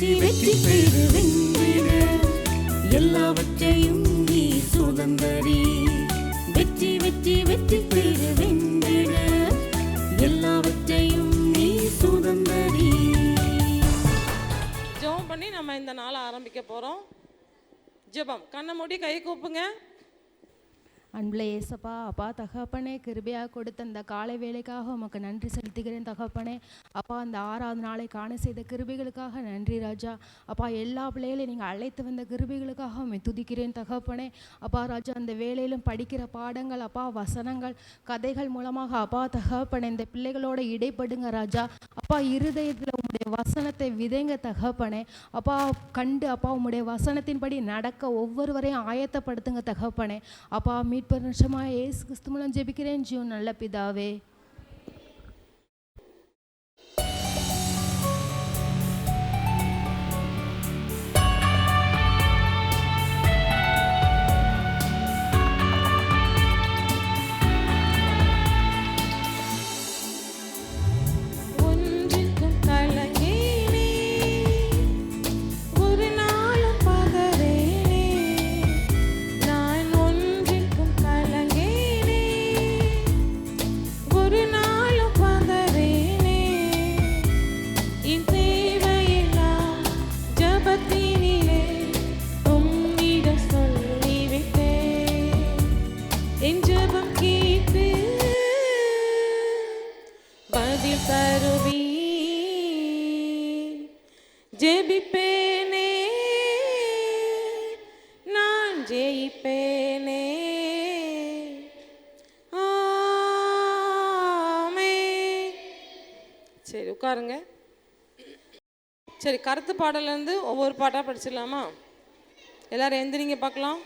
வெற்றி வெற்றி பெறு வென்றிடு எல்லாவற்றையும் நீ சுதந்தரி. வெற்றி வெற்றி வெற்றி பெறு வென்றிடு எல்லாவற்றையும் நீ சுதந்தரி. ஜெபம் பண்ணி நம்ம இந்த நாளை ஆரம்பிக்க போகிறோம். ஜெபம். கண்ணை மூடி கை கூப்புங்க. அன்புள்ள ஏசப்பா, அப்பா தகப்பனே, கிருபையாக கொடுத்த அந்த காலை வேலைக்காக உமக்கு நன்றி செலுத்துகிறேன் தகப்பனே. அப்பா, அந்த 6வது நாளை காண செய்த கிருபைகளுக்காக நன்றி ராஜா. அப்பா, எல்லா பிள்ளைகளையும் நீங்கள் அழைத்து வந்த கிருபைகளுக்காக உம்மை துதிக்கிறேன் தகப்பனே. அப்பா ராஜா, அந்த வேலையிலும் படிக்கிற பாடங்கள், அப்பா வசனங்கள், கதைகள் மூலமாக அப்பா தகப்பனே இந்த பிள்ளைகளோட இடைப்படுங்க ராஜா. அப்பா, இருதயத்தில் உம்முடைய வசனத்தை விதைங்க தகப்பனே. அப்பா, கண்டு அப்பா உம்முடைய வசனத்தின்படி நடக்க ஒவ்வொருவரையும் ஆயத்தப்படுத்துங்க தகப்பனே. அப்பா, மீட்பர் நிச்சயமாக இயேசு கிறிஸ்து மூலம் ஜெபிக்கிறேன் ஜீவன் நல்ல பிதாவே. ஜெபிப்பேனே, நான் ஜெயிப்பேனே. ஆமென். சரி, உட்காருங்க. சரி, கருத்து பாடலேருந்து ஒவ்வொரு பாட்டாக படிச்சிடலாமா? எல்லாரும் எந்திரிங்க பார்க்கலாம்.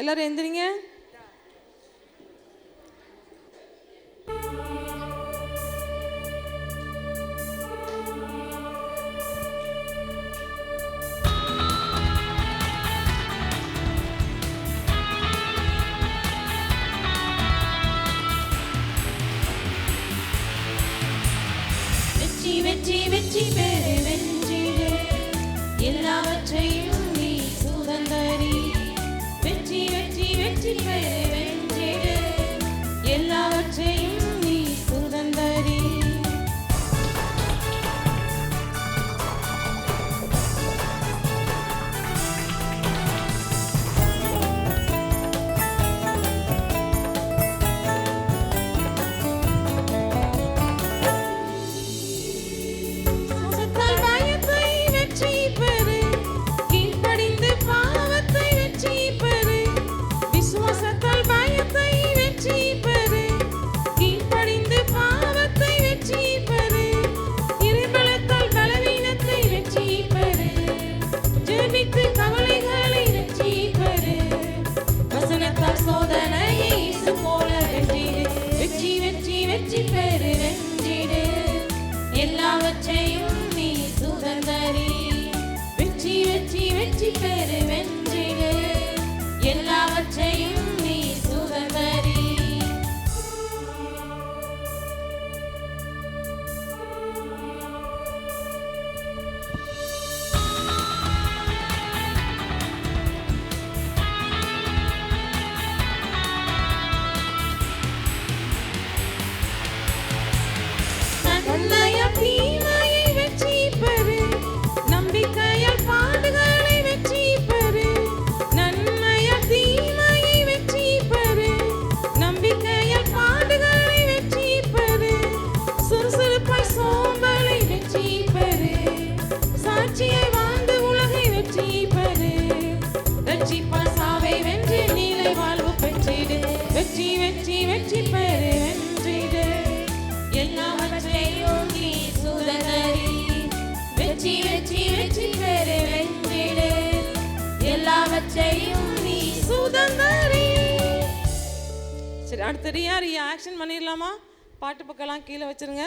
எல்லாரும் எந்திரிங்க. வெற்றி வெற்றி பெறு வென்றிடு எல்லாவற்றையும் நீ சுதந்தரி. வெற்றி வெற்றி வெற்றி பெறு வென்றிடு எல்லாவற்றையும் நீ சுதந்தரி. எல்லாவற்றையும் நீ சுதந்தரி. வெற்றி வெற்றி வெற்றி பெறு வென்றிடு எல்லாவற்றையும் நீ சுதந்தரி. வெற்றி வெற்றி வெற்றி பெறு வென்றிடு எல்லாவற்றையும் நீ சுதந்தரி. வெற்றி வெற்றி வெற்றி பெறு வென்றிடு எல்லாவற்றையும் நீ சுதந்தரி. சரி, அடுத்த ரியா ஆக்ஷன் பண்ணிடலாமா? பாட்டு பக்கம்லாம் கீழே வச்சிருங்க.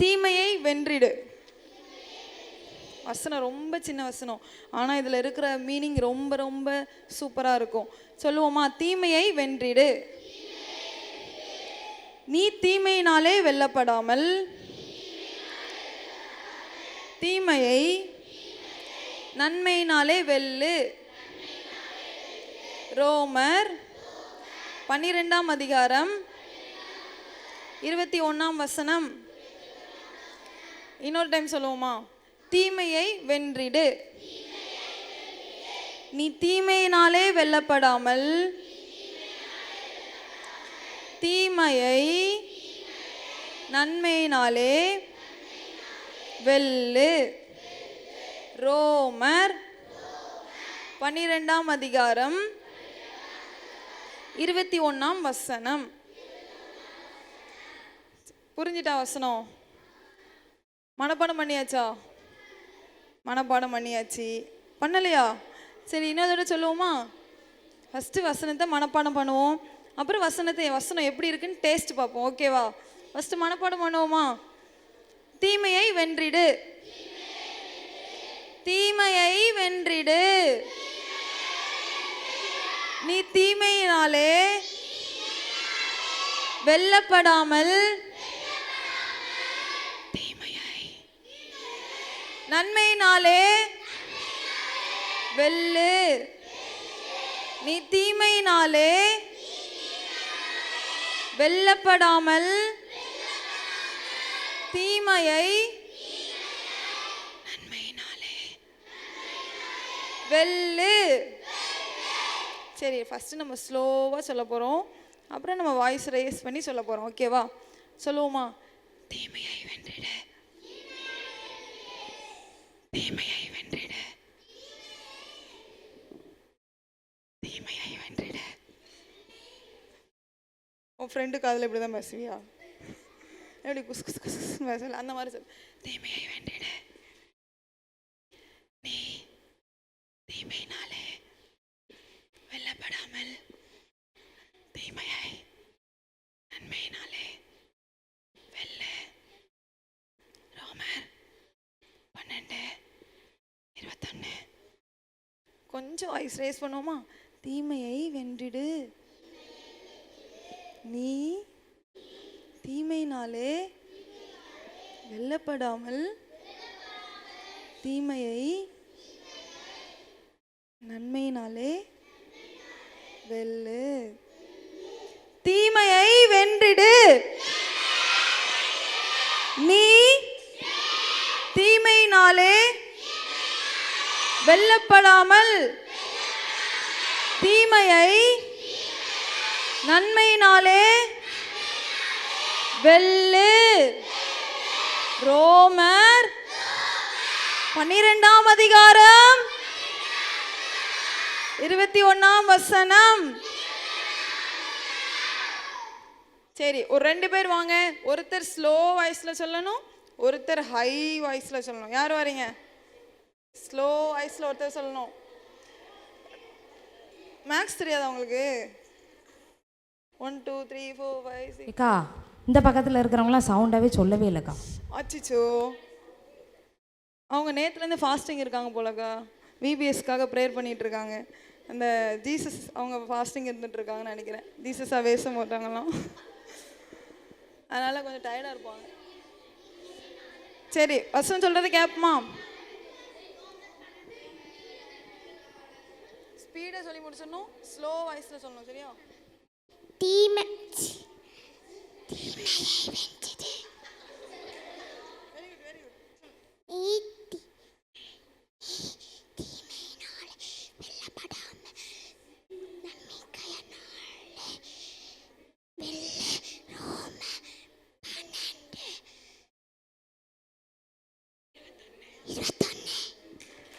தீமையை வென்றிடு. வசனம் ரொம்ப சின்ன வசனம், ஆனால் இதில் இருக்கிற மீனிங் ரொம்ப ரொம்ப சூப்பராக இருக்கும். சொல்லுவோமா? தீமையை வென்றிடு. நீ தீமையினாலே வெல்லப்படாமல் தீமையை நன்மையினாலே வெல்லு. ரோமர் 12ஆம் அதிகாரம் 21ஆம் வசனம். இன்னொரு டைம் சொல்லுவோமா? தீமையை வென்றிடு. நீ தீமையினாலே வெல்லப்படாமல் தீமையை நன்மையினாலே வெல்லு. ரோமர் 12ஆம் அதிகாரம் 21ஆம் வசனம். புரிஞ்சிட்டா வசனம்? மனப்பாடம் பண்ணியாச்சா? மனப்பாடம் பண்ணியாச்சு. பண்ணலையா? சரி, இன்னொரு தடவை சொல்லுவோமா? ஃபஸ்ட்டு வசனத்தை மனப்பாடம் பண்ணுவோம், அப்புறம் வசனம் எப்படி இருக்குன்னு டேஸ்ட் பார்ப்போம். ஓகேவா? ஃபஸ்ட்டு மனப்பாடம் பண்ணுவோமா? தீமையை வென்றிடு. தீமையை வென்றிடு. நீ தீமையினாலே வெல்லப்படாமல் நன்மையினாலே வெல்லு. நீ தீமையினாலே வெல்லப்படாமல் தீமையை நன்மையினாலே வெல்லு. சரி, ஃபஸ்ட்டு நம்ம ஸ்லோவாக சொல்ல போகிறோம், அப்புறம் நம்ம வாய்ஸ் ரேஸ் பண்ணி சொல்ல போகிறோம். ஓகேவா? சொல்லுவோமா? தீமையை வென்றிடு. தீமையை வென்றிடு. தீமையை வென்றிடு. உன் ஃப்ரெண்டுக்கு அதில் இப்படி தான் பேசுவியா? எப்படி குஸ் குஸ் குஸ் பேசல? அந்த மாதிரி சொல். தீமையை வென்றிடு. நீ தீமையினாலே வெல்லப்படாமல் தீமையை நன்மையினாலே வெல்லு. ரோமர் 12:21. கொஞ்சம் வாய்ஸ் ரேஸ் பண்ணுவோமா? தீமையை வென்றிடு. நீ தீமையினாலே வெல்லப்படாமல் தீமையை நன்மையினாலே வெல்லு. தீமையை வென்றிடு. நீ தீமையினாலே வெல்லப்படாமல் தீமையை நன்மையினாலே வெல்லு. ரோமர் 12ஆம் அதிகாரம் 21ஆம் வசனம். சரி, ஒரு 2 பேர் வாங்க. ஒருத்தர் ஸ்லோ வாய்ஸ்ல சொல்லணும், ஒருத்தர் ஹை வாய்ஸ்ல சொல்லணும். யார் வரீங்க? ஸ்லோ வாய்ஸ்ல ஒருத்தர் சொல்லணும். மேக்ஸ் தெரியாதா உங்களுக்கு? 1 2 3 4 5 6. அக்கா, இந்த பக்கத்தில் இருக்கிறவங்களாம் சவுண்டாகவே சொல்லவே இல்லைக்கா. அச்சிச்சோ, அவங்க நேற்றுலேருந்து ஃபாஸ்டிங் இருக்காங்க போலக்கா. விபிஎஸ்க்காக ப்ரேயர் பண்ணிட்டு இருக்காங்க. அந்த ஜீசஸ் அவங்க ஃபாஸ்டிங் இருந்துட்டு இருக்காங்கன்னு நினைக்கிறேன். ஜீசஸாக வேஷம் போட்டாங்களாம், அதனால கொஞ்சம் டயர்டாக இருப்பாங்க. சரி, வசனம் சொல்றது கேட்போமா? ஸ்பீடாக சொல்லி முடிச்சிடணும், ஸ்லோ வாய்ஸில் சொல்லணும். சரியா? தீமை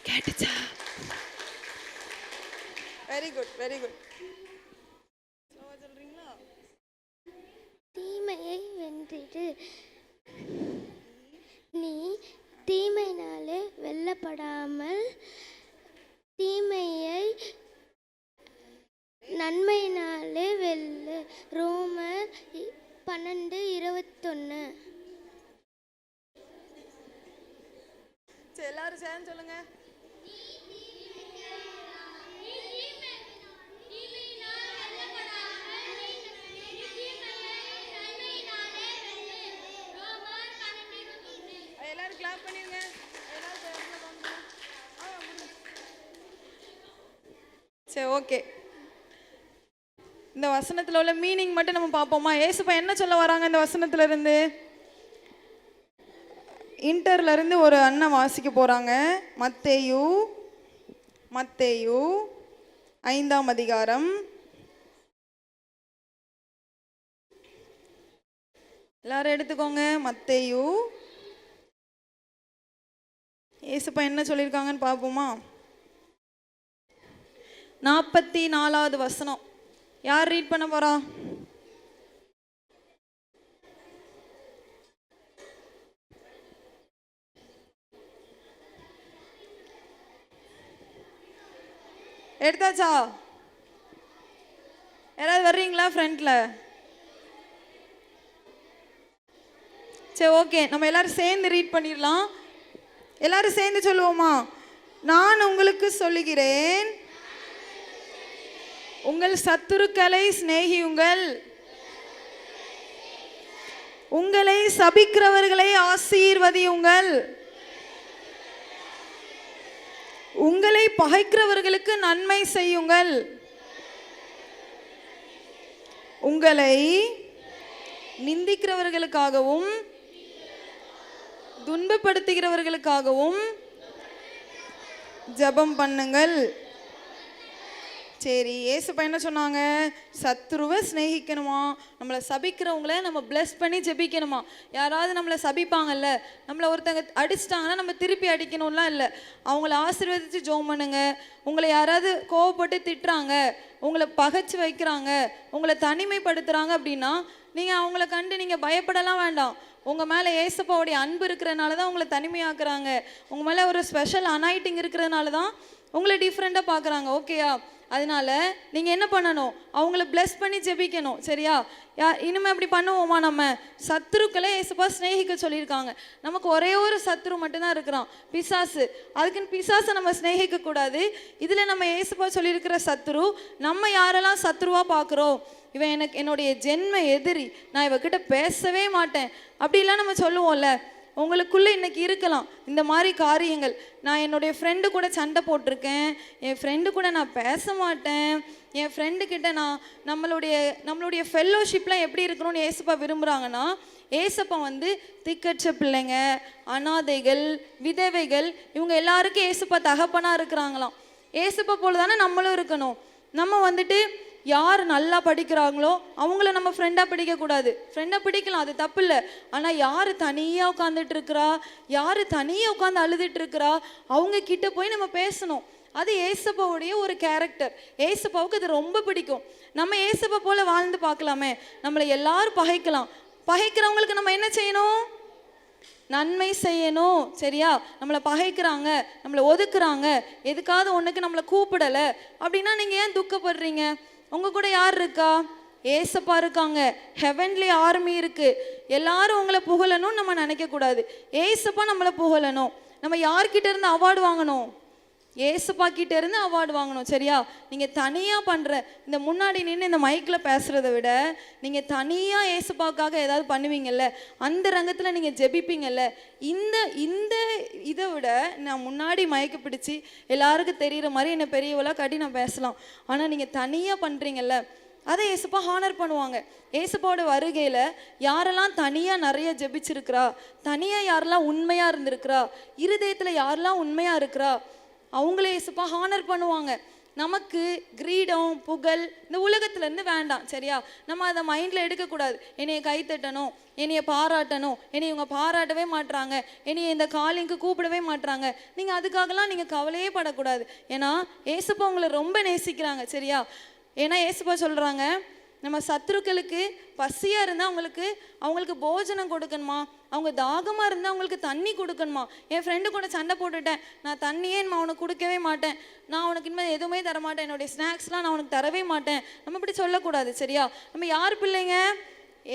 கேட்டுச்சா? Very good, very good. சொல்றீங்களா? தீமையை வென்றிடு. நீ தீமையினாலே வெல்லப்படாமல் தீமையை நன்மையினாலே வெல்லு. ரோமர் 12:21. எல்லாரும் சேர்ந்து சொல்லுங்க. எல்லாரும் கிளாப் பண்ணிருங்க. சரி, ஓகே. இந்த வசனத்துல உள்ள மீனிங் மட்டும் நம்ம பார்ப்போமா? ஏசுப்பா என்ன சொல்ல வராங்க இந்த வசனத்துல இருந்து? இன்டர்ல இருந்து ஒரு அண்ணன் வாசிக்க போறாங்க. மத்தேயு 5ஆம் அதிகாரம். எல்லாரும் எடுத்துக்கோங்க. மத்தேயு. ஏசுப்பா என்ன சொல்லியிருக்காங்கன்னு பார்ப்போமா? 44வது வசனம். யார் ரீட் பண்ண போறா? எடுத்தாச்சா? யாராவது வர்றீங்களா ஃப்ரண்ட்ல? சரி, ஓகே. நம்ம எல்லாரும் சேர்ந்து ரீட் பண்ணிடலாம். எல்லாரும் சேர்ந்து சொல்லுவோமா? நான் உங்களுக்கு சொல்லுகிறேன், உங்கள் சத்துருக்களை சிநேகியுங்கள், உங்களை சபிக்கிறவர்களை ஆசீர்வதியுங்கள், உங்களை பகைக்கிறவர்களுக்கு நன்மை செய்யுங்கள், உங்களை நிந்திக்கிறவர்களுக்காகவும் துன்பப்படுத்துகிறவர்களுக்காகவும் ஜெபம் பண்ணுங்கள். சரி, ஏசுப்பா என்ன சொன்னாங்க? சத்துருவை சிநேகிக்கணுமா, நம்மளை சபிக்கிறவங்கள நம்ம பிளஸ் பண்ணி ஜெபிக்கணுமா. யாராவது நம்மளை சபிப்பாங்கல்ல, நம்மளை ஒருத்தங்க அடிச்சிட்டாங்கன்னா நம்ம திருப்பி அடிக்கணும்லாம் இல்லை, அவங்கள ஆசீர்வதித்து ஜெபம் பண்ணுங்க. உங்களை யாராவது கோவப்பட்டு திட்டுறாங்க, உங்களை பகைச்சு வைக்கிறாங்க, உங்களை தனிமைப்படுத்துகிறாங்க அப்படின்னா நீங்கள் அவங்கள கண்டு நீங்கள் பயப்படலாம் வேண்டாம். உங்கள் மேலே ஏசப்பாவுடைய அன்பு இருக்கிறதுனால தான் உங்களை தனிமையாக்குறாங்க. உங்கள் மேலே ஒரு ஸ்பெஷல் அனாயிட்டிங் இருக்கிறதுனால தான் உங்களை டிஃப்ரெண்ட்டாக பார்க்குறாங்க. ஓகேயா? அதனால நீங்கள் என்ன பண்ணணும்? அவங்கள பிளஸ் பண்ணி ஜெபிக்கணும். சரியா? இனிமேல் அப்படி பண்ணுவோமா? நம்ம சத்துருக்களை ஏசப்பா சிநேகிக்க சொல்லியிருக்காங்க. நமக்கு ஒரே ஒரு சத்துரு மட்டும்தான் இருக்கிறான், பிசாசு. அதுக்குன்னு பிசாசை நம்ம சிநேகிக்க கூடாது. இதில் நம்ம ஏசப்பா சொல்லியிருக்கிற சத்துரு, நம்ம யாரெல்லாம் சத்துருவாக பார்க்குறோம், இவன் என்னுடைய ஜென்ம எதிரி, நான் இவகிட்ட பேசவே மாட்டேன் அப்படிலாம் நம்ம சொல்லுவோம்ல. உங்களுக்குள்ளே இன்றைக்கி இருக்கலாம் இந்த மாதிரி காரியங்கள். நான் என்னுடைய ஃப்ரெண்டு கூட சண்டை போட்டிருக்கேன், என் ஃப்ரெண்டு கூட நான் பேச மாட்டேன், என் ஃப்ரெண்டுக்கிட்ட நான் நம்மளுடைய ஃபெல்லோஷிப்லாம் எப்படி இருக்கணும்னு ஏசப்பா விரும்புகிறாங்கன்னா, ஏசப்பா திக்கற்ற பிள்ளைங்க, அனாதைகள், விதவைகள், இவங்க எல்லாருக்கும் ஏசப்பா தகப்பனாக இருக்கிறாங்களாம். ஏசப்பா போல தானே நம்மளும் இருக்கணும். நம்ம யார் நல்லா படிக்கிறாங்களோ அவங்கள நம்ம ஃப்ரெண்டாக பிடிக்கக்கூடாது. ஃப்ரெண்டாக பிடிக்கலாம், அது தப்பு இல்லை. ஆனால் யார் தனியாக உட்காந்துட்டு இருக்கிறா, யார் தனியாக உட்காந்து அழுதுட்டு இருக்கிறா, அவங்க கிட்ட போய் நம்ம பேசணும். அது ஏசப்பாவுடைய ஒரு கேரக்டர். ஏசப்பாவுக்கு அது ரொம்ப பிடிக்கும். நம்ம ஏசப்பா போல வாழ்ந்து பார்க்கலாமே. நம்மளை எல்லாரும் பகைக்கலாம், பகைக்கிறவங்களுக்கு நம்ம என்ன செய்யணும்? நன்மை செய்யணும். சரியா? நம்மளை பகைக்கிறாங்க, நம்மளை ஒதுக்குறாங்க, எதுக்காவது ஒன்றுக்கு நம்மளை கூப்பிடலை அப்படின்னா நீங்கள் ஏன் துக்கப்படுறீங்க? உங்கள் கூட யார் இருக்கா? ஏசப்பா இருக்காங்க, ஹெவன்லி ஆர்மி இருக்குது. எல்லாரும் உங்களை புகழணும்னு நம்ம நினைக்கக்கூடாது. ஏசப்பா நம்மளை புகழணும். நம்ம யார்கிட்ட இருந்து அவார்டு வாங்கணும்? ஏசப்பா கிட்ட இருந்து அவார்டு வாங்கணும். சரியா? நீங்கள் தனியாக பண்ணுற இந்த முன்னாடி நின்று இந்த மைக்கில் பேசுகிறத விட நீங்கள் தனியாக ஏசப்பாவுக்காக ஏதாவது பண்ணுவீங்கல்ல, அந்த ரங்கத்தில் நீங்கள் ஜெபிப்பீங்கல்ல, இந்த இதை விட நான் முன்னாடி மைக்கு பிடிச்சி எல்லாருக்கும் தெரிகிற மாதிரி என்னை பெரியவளாக காட்டி நான் பேசலாம். ஆனால் நீங்கள் தனியாக பண்ணுறீங்கல்ல, அதை ஏசப்பா ஹானர் பண்ணுவாங்க. ஏசப்பாவோட வருகையில் யாரெல்லாம் தனியாக நிறைய ஜெபிச்சிருக்கிறா, தனியாக யாரெல்லாம் உண்மையாக இருந்திருக்கிறா, இருதயத்தில் யாரெல்லாம் உண்மையாக இருக்கிறா, அவங்கள ஏசப்பா ஹானர் பண்ணுவாங்க. நமக்கு கிரீடம், புகழ் இந்த உலகத்துலேருந்து வேண்டாம். சரியா? நம்ம அதை மைண்டில் எடுக்கக்கூடாது. என்னைய கைத்தட்டணும், என்னைய பாராட்டணும், என்னை இவங்க பாராட்டவே மாட்டுறாங்க, என்னைய இந்த காலிங்க்கு கூப்பிடவே மாட்டுறாங்க, நீங்கள் அதுக்காகலாம் நீங்கள் கவலையே படக்கூடாது. ஏன்னா ஏசப்பா உங்களை ரொம்ப நேசிக்கிறாங்க. சரியா? ஏன்னா ஏசப்பா சொல்கிறாங்க, நம்ம சத்துருக்களுக்கு பசியாக இருந்தால் அவங்களுக்கு போஜனம் கொடுக்கணுமா, அவங்க தாகமாக இருந்தால் அவங்களுக்கு தண்ணி கொடுக்கணுமா. என் ஃப்ரெண்டு கூட சண்டை போட்டுட்டேன், நான் தண்ணியே நான் அவனுக்கு கொடுக்கவே மாட்டேன், நான் அவனுக்கு இனிமேல் எதுவுமே தரமாட்டேன், என்னுடைய ஸ்நாக்ஸ்லாம் நான் அவனுக்கு தரவே மாட்டேன். நம்ம இப்படி சொல்லக்கூடாது. சரியா? நம்ம யார் பிள்ளைங்க?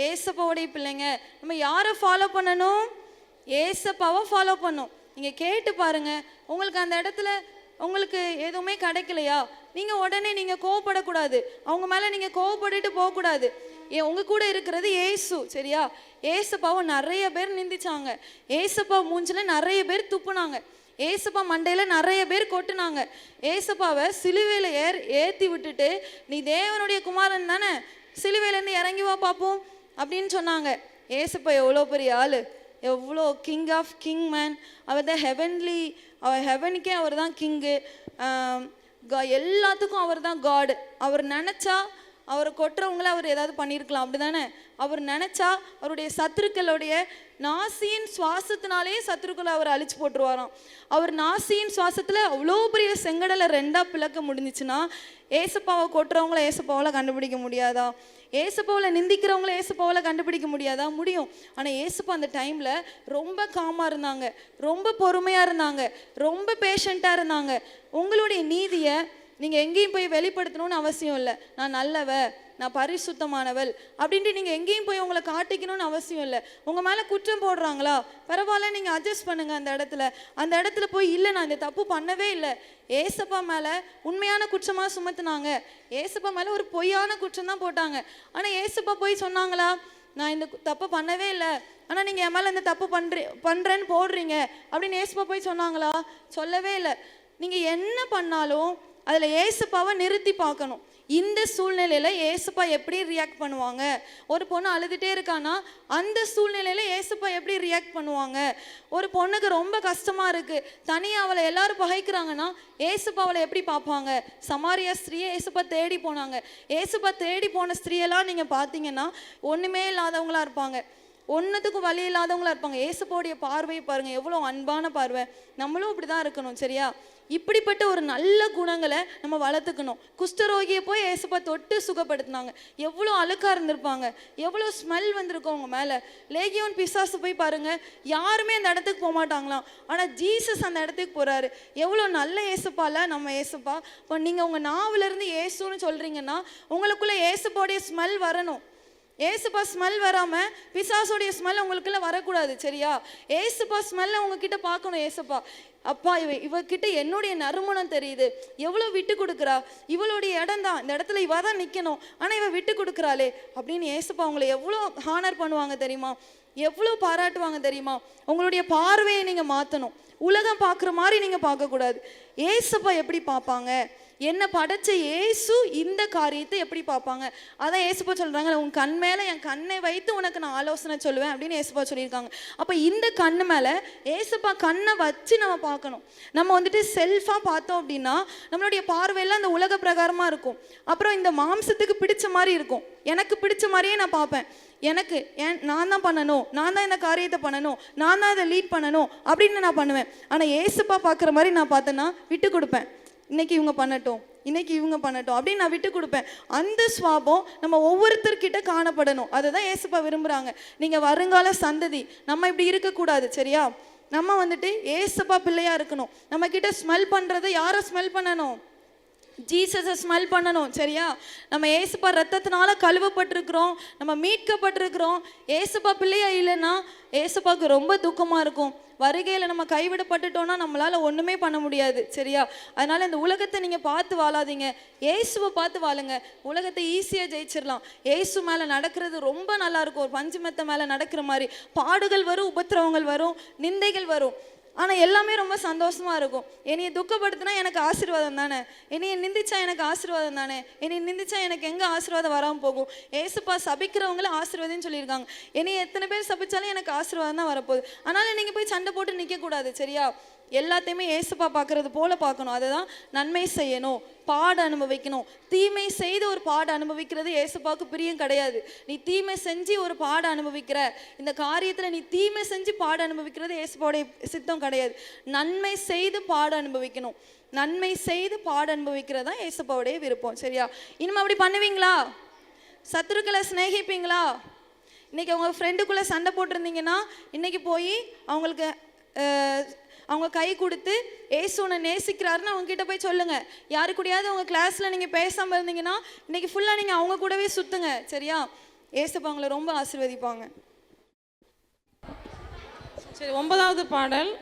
ஏசப்பாவுடைய பிள்ளைங்க. நம்ம யாரை ஃபாலோ பண்ணணும்? ஏசப்பாவை ஃபாலோ பண்ணணும். நீங்கள் கேட்டு பாருங்க. உங்களுக்கு அந்த இடத்துல உங்களுக்கு எதுவுமே கிடைக்கலையா, நீங்கள் உடனே நீங்கள் கோவப்படக்கூடாது. அவங்க மேலே நீங்கள் கோவப்பட்டுட்டு போகக்கூடாது. உங்கள் கூட இருக்கிறது ஏசு, சரியா? ஏசப்பாவை நிறைய பேர் நிந்திச்சாங்க. ஏசப்பா மூஞ்சில் நிறைய பேர் துப்புனாங்க. ஏசப்பா மண்டையில் நிறைய பேர் கொட்டுனாங்க. ஏசப்பாவை சிலுவையில் ஏற்றி விட்டுட்டு, நீ தேவனுடைய குமாரன் தானே, சிலுவையிலேருந்து இறங்கி வா பார்ப்போம் அப்படின்னு சொன்னாங்க. ஏசப்பா எவ்வளோ பெரிய ஆள், எவ்வளோ கிங் ஆஃப் கிங் மேன். அவர் தான் ஹெவன்லி, அவர் ஹெவனுக்கே அவர் தான் கிங்கு. எல்லாத்துக்கும் அவர் தான் காடு. அவர் நினச்சா அவரை கொட்டுறவங்கள அவர் ஏதாவது பண்ணியிருக்கலாம், அப்படி தானே? அவர் நினச்சா அவருடைய சத்துருக்களுடைய நாசியின் சுவாசத்தினாலே சத்துருக்களை அவர் அழிச்சு போட்டுருவாராம். அவர் நாசியின் சுவாசத்தில் அவ்வளோ பெரிய செங்கடலை 2ஆக பிளக்க முடிஞ்சிச்சுன்னா ஏசப்பாவை கொட்டுறவங்கள ஏசப்பாவில் கண்டுபிடிக்க முடியாதா? ஏசப்பாவில் நிந்திக்கிறவங்கள ஏசப்பாவில் கண்டுபிடிக்க முடியாதா? முடியும். ஆனால் ஏசப்பா அந்த டைமில் ரொம்ப காமாக இருந்தாங்க, ரொம்ப பொறுமையாக இருந்தாங்க, ரொம்ப பேஷண்ட்டாக இருந்தாங்க. உங்களுடைய நீதியை நீங்கள் எங்கேயும் போய் வெளிப்படுத்தணும்னு அவசியம் இல்லை. நான் நல்லவ, நான் பரிசுத்தமானவள் அப்படின்ட்டு நீங்கள் எங்கேயும் போய் உங்களை காட்டிக்கணும்னு அவசியம் இல்லை. உங்கள் மேலே குற்றம் போடுறாங்களா, பரவாயில்ல, நீங்கள் அட்ஜஸ்ட் பண்ணுங்கள். அந்த இடத்துல போய் இல்லை நான் இந்த தப்பு பண்ணவே இல்லை, ஏசப்பா மேலே உண்மையான குற்றமாக சுமத்துனாங்க, ஏசப்பா மேலே ஒரு பொய்யான குற்றம் தான் போட்டாங்க. ஆனால் ஏசப்பா போய் சொன்னாங்களா, நான் இந்த தப்பு பண்ணவே இல்லை, ஆனால் நீங்கள் என் மேலே இந்த தப்பு பண்ணுறேன்னு போடுறீங்க அப்படின்னு ஏசப்பா போய் சொன்னாங்களா? சொல்லவே இல்லை. நீங்கள் என்ன பண்ணாலும் அதில் ஏசப்பாவை நிறுத்தி பார்க்கணும். இந்த சூழ்நிலையில் ஏசப்பா எப்படி ரியாக்ட் பண்ணுவாங்க? ஒரு பொண்ணு அழுதுகிட்டே இருக்கான்னா அந்த சூழ்நிலையில் ஏசப்பா எப்படி ரியாக்ட் பண்ணுவாங்க? ஒரு பொண்ணுக்கு ரொம்ப கஷ்டமாக இருக்குது, தனியாக அவளை எல்லாரும் பகைக்கிறாங்கன்னா ஏசப்பா அவளை எப்படி பார்ப்பாங்க? சமாரியா ஸ்திரீயை ஏசப்பா தேடி போனாங்க. ஏசப்பா தேடி போன ஸ்திரீயெல்லாம் நீங்கள் பார்த்தீங்கன்னா ஒன்றுமே இல்லாதவங்களாக இருப்பாங்க, ஒன்றுத்துக்கும் வழி இல்லாதவங்களா இருப்பாங்க. ஏசப்பாவுடைய பார்வையை பாருங்கள், எவ்வளோ அன்பான பார்வை. நம்மளும் இப்படி தான் இருக்கணும், சரியா? இப்படிப்பட்ட ஒரு நல்ல குணங்களை நம்ம வளர்த்துக்கணும். குஷ்டரோகியை போய் ஏசப்பா தொட்டு சுகப்படுத்தினாங்க. எவ்வளோ அழுக்காக இருந்திருப்பாங்க, எவ்வளோ ஸ்மெல் வந்திருக்கும் அவங்க மேலே. லேகியோன் பிசாசு போய் பாருங்கள், யாருமே அந்த இடத்துக்கு போக மாட்டாங்களாம், ஆனால் ஜீசஸ் அந்த இடத்துக்கு போகிறாரு. எவ்வளோ நல்ல ஏசப்பால நம்ம ஏசப்பா. இப்போ நீங்கள் உங்கள் நாவிலேருந்து ஏசுன்னு சொல்கிறீங்கன்னா உங்களுக்குள்ளே ஏசப்பாவுடைய ஸ்மெல் வரணும். ஏசப்பா ஸ்மெல் வராமல் பிசாசுடைய ஸ்மெல் உங்களுக்குள்ள வரக்கூடாது, சரியா? ஏசப்பா ஸ்மெல்ல உங்ககிட்ட பார்க்கணும். ஏசப்பா, அப்பா இவகிட்ட என்னுடைய நறுமணம் தெரியுது, எவ்வளோ விட்டு கொடுக்குறா, இவளுடைய இடம் தான், இந்த இடத்துல இவ தான் நிற்கணும், ஆனால் இவ விட்டு கொடுக்குறாளே அப்படின்னு ஏசப்பா உங்களை எவ்வளோ ஹானர் பண்ணுவாங்க தெரியுமா? எவ்வளோ பாராட்டுவாங்க தெரியுமா? உங்களுடைய பார்வையை நீங்கள் மாற்றணும். உலகம் பார்க்குற மாதிரி நீங்கள் பார்க்கக்கூடாது. ஏசப்பா எப்படி பார்ப்பாங்க? என்ன படைச்ச ஏசு இந்த காரியத்தை எப்படி பார்ப்பாங்க? அதான் ஏசப்பா சொல்கிறாங்க, உன் கண் மேலே என் கண்ணை வைத்து உனக்கு நான் ஆலோசனை சொல்லுவேன் அப்படின்னு ஏசப்பா சொல்லியிருக்காங்க. அப்போ இந்த கண்ணு மேலே ஏசப்பா கண்ணை வச்சு நம்ம பார்க்கணும். நம்ம வந்துட்டு செல்ஃபாக பார்த்தோம் அப்படின்னா நம்மளுடைய பார்வையெல்லாம் அந்த உலக பிரகாரமாக இருக்கும். அப்புறம் இந்த மாம்சத்துக்கு பிடிச்ச மாதிரி இருக்கும். எனக்கு பிடிச்ச மாதிரியே நான் பார்ப்பேன். எனக்கு நான் தான் பண்ணணும், நான் தான் இந்த காரியத்தை பண்ணணும், நான் தான் இதை லீட் பண்ணணும் அப்படின்னு நான் பண்ணுவேன். ஆனால் ஏசப்பா பார்க்குற மாதிரி நான் பார்த்தேன்னா விட்டு கொடுப்பேன். இன்னைக்கு இவங்க பண்ணட்டும், இன்னைக்கு இவங்க பண்ணட்டும் அப்படின்னு நான் விட்டு கொடுப்பேன். அந்த சுவாபம் நம்ம ஒவ்வொருத்தர்கிட்ட காணப்படணும். அதை தான் ஏசப்பா விரும்புகிறாங்க. நீங்கள் வருங்கால சந்ததி நம்ம இப்படி இருக்கக்கூடாது, சரியா? நம்ம வந்துட்டு ஏசப்பா பிள்ளையாக இருக்கணும். நம்ம கிட்ட ஸ்மெல் பண்ணுறதை யாரை ஸ்மெல் பண்ணணும்? ஜீசஸை ஸ்மெல் பண்ணணும், சரியா? நம்ம ஏசப்பா ரத்தத்தினால கழுவப்பட்டிருக்கிறோம், நம்ம மீட்கப்பட்டிருக்கிறோம். ஏசப்பா பிள்ளையா இல்லைன்னா ஏசப்பாவுக்கு ரொம்ப துக்கமாக இருக்கும். வருகையில் நம்ம கைவிடப்பட்டுட்டோம்னா நம்மளால் ஒன்றுமே பண்ண முடியாது, சரியா? அதனால் இந்த உலகத்தை நீங்கள் பார்த்து வாழாதீங்க, ஏசுவை பார்த்து வாழுங்க. உலகத்தை ஈஸியாக ஜெயிச்சிடலாம். ஏசு மேலே நடக்கிறது ரொம்ப நல்லாயிருக்கும். ஒரு பஞ்சு மெத்த மேலே நடக்கிற மாதிரி. பாடுகள் வரும், உபத்திரவங்கள் வரும், நிந்தைகள் வரும், ஆனால் எல்லாமே ரொம்ப சந்தோஷமாக இருக்கும். என்னையை துக்கப்படுத்தினா எனக்கு ஆசீர்வாதம் தானே, என்னையை நிந்திச்சா எனக்கு ஆசீர்வாதம் தானே, என்னையை நிந்திச்சா எனக்கு எங்கே ஆசீர்வாதம் வராமல் போகும்? ஏசப்பா சபிக்கிறவங்கள ஆசீர்வாதம்னு சொல்லியிருக்காங்க. என்னையை எத்தனை பேர் சபிச்சாலும் எனக்கு ஆசீர்வாதம் தான் வரப்போகுது. அதனால் நீங்கள் போய் சண்டை போட்டு நிற்கக்கூடாது, சரியா? எல்லாத்தையுமே ஏசப்பா பார்க்கறது போல பார்க்கணும். அதுதான் நன்மை செய்யணும், பாடு அனுபவிக்கணும். தீமை செய்து ஒரு பாடு அனுபவிக்கிறது ஏசப்பாவுக்கு பிரியம் கிடையாது. நீ தீமை செஞ்சு ஒரு பாடு அனுபவிக்கிற, இந்த காரியத்தில் நீ தீமை செஞ்சு பாடு அனுபவிக்கிறது ஏசப்பாவுடைய சித்தம் கிடையாது. நன்மை செய்து பாடு அனுபவிக்கணும். நன்மை செய்து பாடு அனுபவிக்கிறது தான் ஏசப்பாவுடைய விருப்பம், சரியா? இனிமே அப்படி பண்ணுவீங்களா? சத்துருக்களை சிநேகிப்பீங்களா? இன்னைக்கு அவங்க ஃப்ரெண்டுக்குள்ளே சண்டை போட்டிருந்தீங்கன்னா இன்னைக்கு போய் அவங்களுக்கு அவங்க கை கொடுத்து ஏசு உன்னை நேசிக்கிறாருன்னு அவங்க கிட்ட போய் சொல்லுங்க. யாரு கூடயாவது உங்க கிளாஸ்ல நீங்க பேசாம இருந்தீங்கன்னா இன்னைக்கு ஃபுல்லா நீங்க அவங்க கூடவே சுத்துங்க, சரியா? ஏசப்பா அவங்களை ரொம்ப ஆசீர்வதிப்பாங்க. சரி, 9வது பாடல்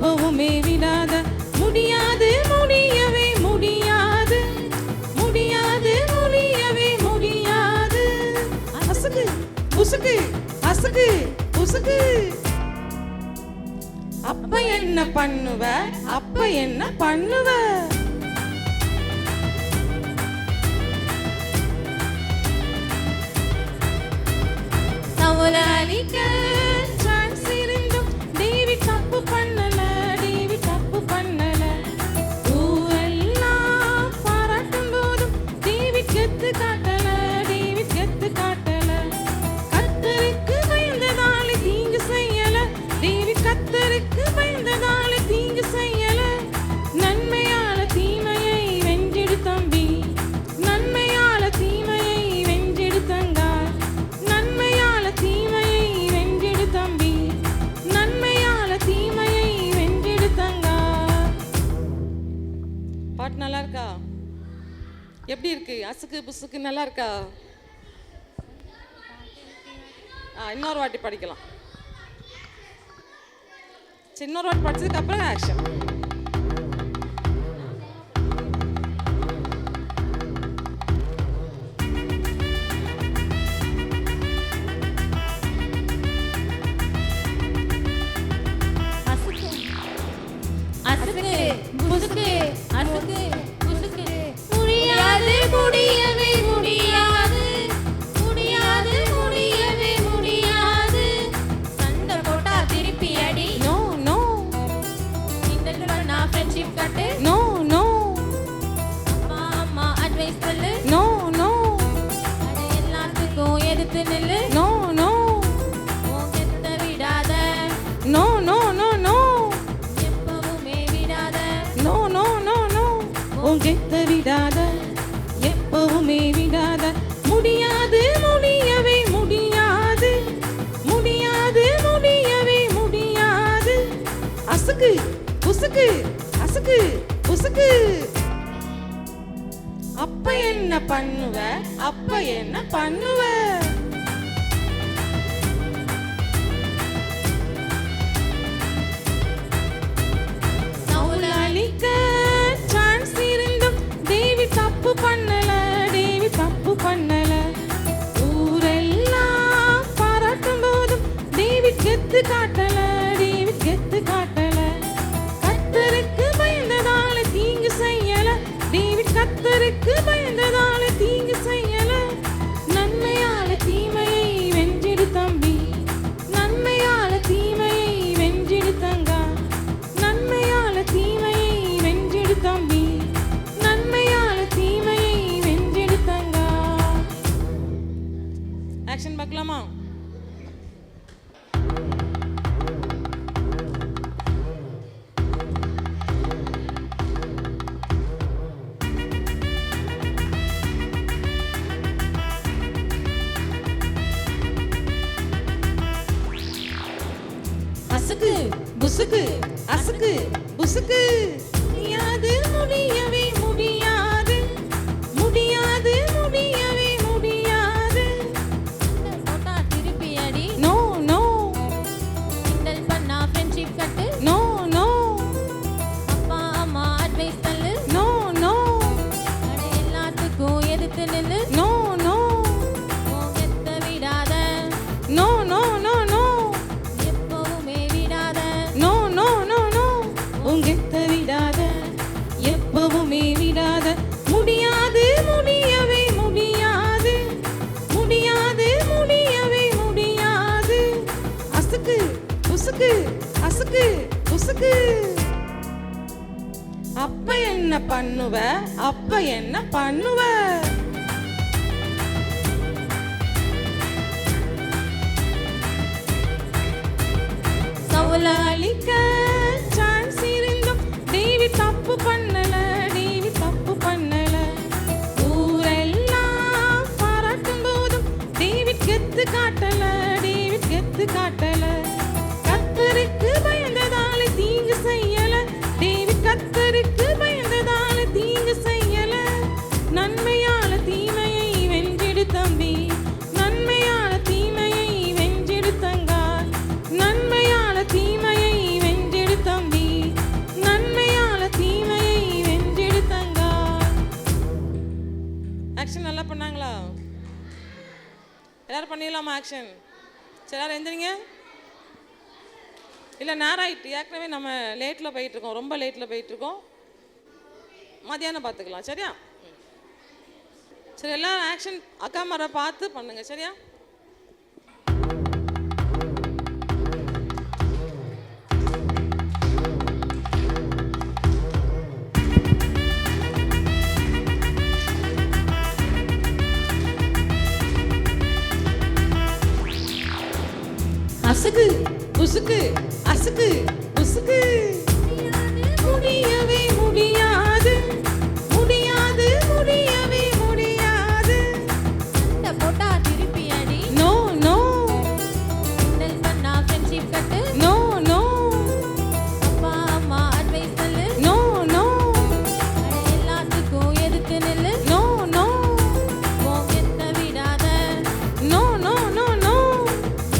எப்பவுமே விடாத முடியாது முடியவே முடியாது முடியாது முடியவே முடியாது. அசகு புசுகு அசகு புசுகு. அப்ப என்ன பண்ணுவ அப்ப என்ன பண்ணுவ? சவுலாலிக்க சான்ஸ் இருந்தும் டேவிட் தப்பு பண்ணல, டேவிட் தப்பு பண்ணல. ஊரெல்லாம் பாராட்டும் போதும் டேவிட் கெத்து காட்டல, டேவிட் கெத்து காட்டல. கர்த்தருக்கு பயந்ததாலே தீங்கு செய்யல, டேவிட் கர்த்தருக்கு பயந்ததாலே தீங்கு செய்யல. நன்மையால தீமையை வென்றிடு தம்பி, நன்மையால தீமையை வென்றிடு தங்கா, நன்மையால தீமையை வென்றிடு தம்பி, நன்மையால தீமையை வென்றிடு தங்கா. பாட்டு நல்லா இருக்கா? எப்படி இருக்கு? அசுக்கு புசுக்கு நல்லா இருக்கா? இன்னொரு வாட்டி படிக்கலாம். இன்னொரு வாட்டி படிச்சதுக்கு அப்புறம் ஆக்ஷன். அசுக்கு புசுக்கு அசுக்கு புசுக்கு. முடியாது முடியவே முடியாது முடியாது முடியவே முடியாது. சண்டை போட்டா திருப்பி அடி. நோ நோ கிண்டல் பண்ணா ஃப்ரெண்ட்ஷிப் கட்டு. நோ நோ அம்மா அம்மா அட்வைஸ் சொல்லு. நோ நோ அட எல்லாத்துக்கும் எதிர்த்து நில்லு. நோ நோ உன் கெத்த விடாத, நோ நோ நோ நோ எப்பவுமே விடாத. No no no no. உங்கெத்த விடாத, எப்பவுமே விடாத. முடியாது முடியவே முடியாது முடியாது முடியவே முடியாது. அசுக்கு புசுக்கு அசுக்கு புசுக்கு. அப்ப என்ன பண்ணுவ அப்ப என்ன பண்ணுவ? சவுலாலிக்க சான்ஸ் இருந்தும் டேவிட் தப்பு பண்ணல, டேவிட் தப்பு பண்ணல. ஊரெல்லாம் பாராட்டும் போதும் டேவிட் கெத்து காட்டல, டேவிட் கெத்து காட்டல. கர்த்தருக்கு பயந்ததால தீங்கு செய்யல, டேவிட் கர்த்தருக்கு பயந்ததால தீங்கு செய்யல. நன்மையால தீமையை வென்றிடு தம்பி, நன்மையால தீமையை வென்றிடு தங்கா, நன்மையால தீமையை வென்றிடு தம்பி, நன்மையால தீமையை வென்றிடு தங்கா. ஆக்ஷன் பார்க்கலாமா? அசுக்கு புசுக்கு அசுக்கு புசுக்கு. முடியாது முடியவே முடியாது முடியாது முடியவே முடியாது. சண்டை போட்டா திருப்பி அடி. நோ நோ கிண்டல் பண்ணா ஃப்ரெண்ட்ஷிப் கட்டு. நோ நோ அப்பா அம்மா அட்வைஸ் சொல்லு. நோ நோ அட எல்லாத்துக்கும் எதிர்த்து நில்லு. நோ நோ உன் கெத்த விடாத, நோ நோ நோ நோ எப்பவுமே விடாத. No no no no. உங்கெத்த விடாத, எப்பவுமே விடாத. முடியாது முடியவே முடியாது முடியாது முடியவே முடியாது. அசுக்கு புசுக்கு அசுக்கு புசுக்கு. அப்ப என்ன பண்ணுவ அப்ப என்ன பண்ணுவ? சவுலாலிக்க சான்ஸ் இருந்தும் டேவிட் தப்பு பண்ணல, டேவிட் தப்பு பண்ணல. ஊரெல்லாம் பாராட்டும் போதும் டேவிட் கெத்து காட்டல, டேவிட் கெத்து காட்டல. கர்த்தருக்கு பயந்ததாலே தீங்கு செய்யல, டேவிட் கர்த்தருக்கு பயந்ததாலே தீங்கு செய்யல. நன்மையால தீமையை வென்றிடு தம்பி, நன்மையால தீமையை வென்றிடு தங்கா, நன்மையால தீமையை வென்று எல்லாரும் பண்ணிடலாமா ஆக்ஷன்? சரி எல்லாரும் எந்திரிங்க. இல்லை நேரம் ஆகிட்டு, ஏற்கனவே நம்ம லேட்டில் போயிட்டுருக்கோம், ரொம்ப லேட்டில் போயிட்டுருக்கோம். மதியானம் பார்த்துக்கலாம் சரியா? சரி எல்லாரும் ஆக்ஷன் அக்கா மர பார்த்து பண்ணுங்க சரியா? அசுக்கு புசுக்கு அசுக்கு புசுக்கு முடியவே முடியாது முடியாது முடியவே முடியாது போட்டா திருப்பி அடி நோ நோ பண்ணா ஃப்ரெண்ட்ஷிப் கட்டு நோ நோ அப்பா அம்மா அட்வைஸ் சொல்லு நோ நோ எல்லாத்துக்கும் எதுக்கு நில்லு நோ நோ போகத்த விடாத நோ நோ நோ நோ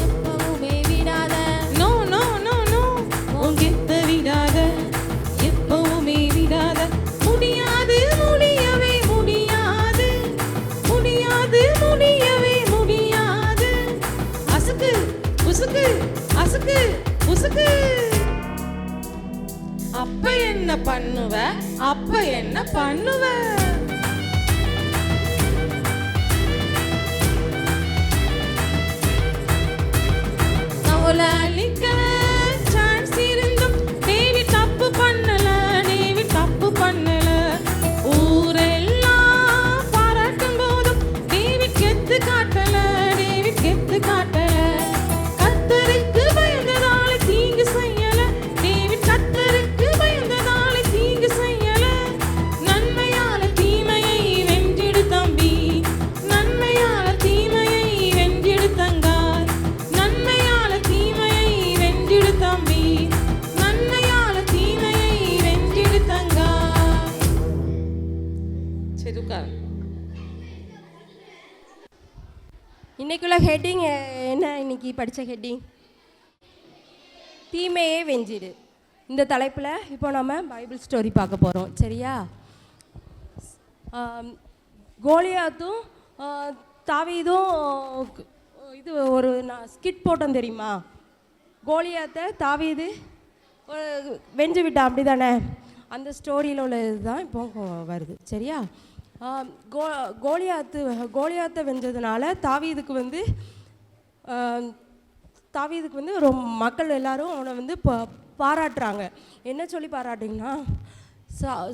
எப்பவுமே விடாத நோ நோ நோ நோ உங்கிட்ட விடாத எப்பவுமே விடாத முடியாது முடியவே முடியாது முடியாது முடியவே முடியாது அசுக்கு புசுக்கு அசுக்கு புசுக்கு அப்ப என்ன பண்ணுவ அப்ப என்ன பண்ணுவ அழிக்க சான்ஸ் இருந்தும் தேவி தப்பு பண்ணல தேவி தப்பு பண்ணல ஊரெல்லாம் பாராட்டும் போதும் தேவி கெத்து காட்டல தேவி கெத்து காட்டல கத்தருக்கு பயந்ததால தீங்கு செய்யல தேவி கத்தருக்கு பயந்ததால தீங்கு செய்யல நன்மையால தீமையை வென்றிடு தம்பி நன்மையால தீமையை வென்றிடு தங்காய் நன்மையால தீமையை வென்றிடு தம்பி நன்மையால தீமையை வென்றிடு தங்காய். சரி உட்கார். இன்னைக்குள்ள ஹெட்டிங் என்ன? இன்னைக்கு படித்த ஹெட்டிங் தீமையே வெஞ்சிடு. இந்த தலைப்பில் இப்போ நம்ம பைபிள் ஸ்டோரி பார்க்க போகிறோம் சரியா? கோலியாத்தும் தாவீதும் இது ஒரு ஸ்கிட் போட்டோம் தெரியுமா? கோலியாத்தை தாவீது வெஞ்சு விட்டான் அப்படி தானே? அந்த ஸ்டோரியில் உள்ளது தான் இப்போ வருது சரியா? கோலியாத்தை வெஞ்சதுனால தாவீதுக்கு வந்து ரொம்ப மக்கள் எல்லாரும் அவனை வந்து பாராட்டுறாங்க. என்ன சொல்லி பாராட்டிங்கன்னா,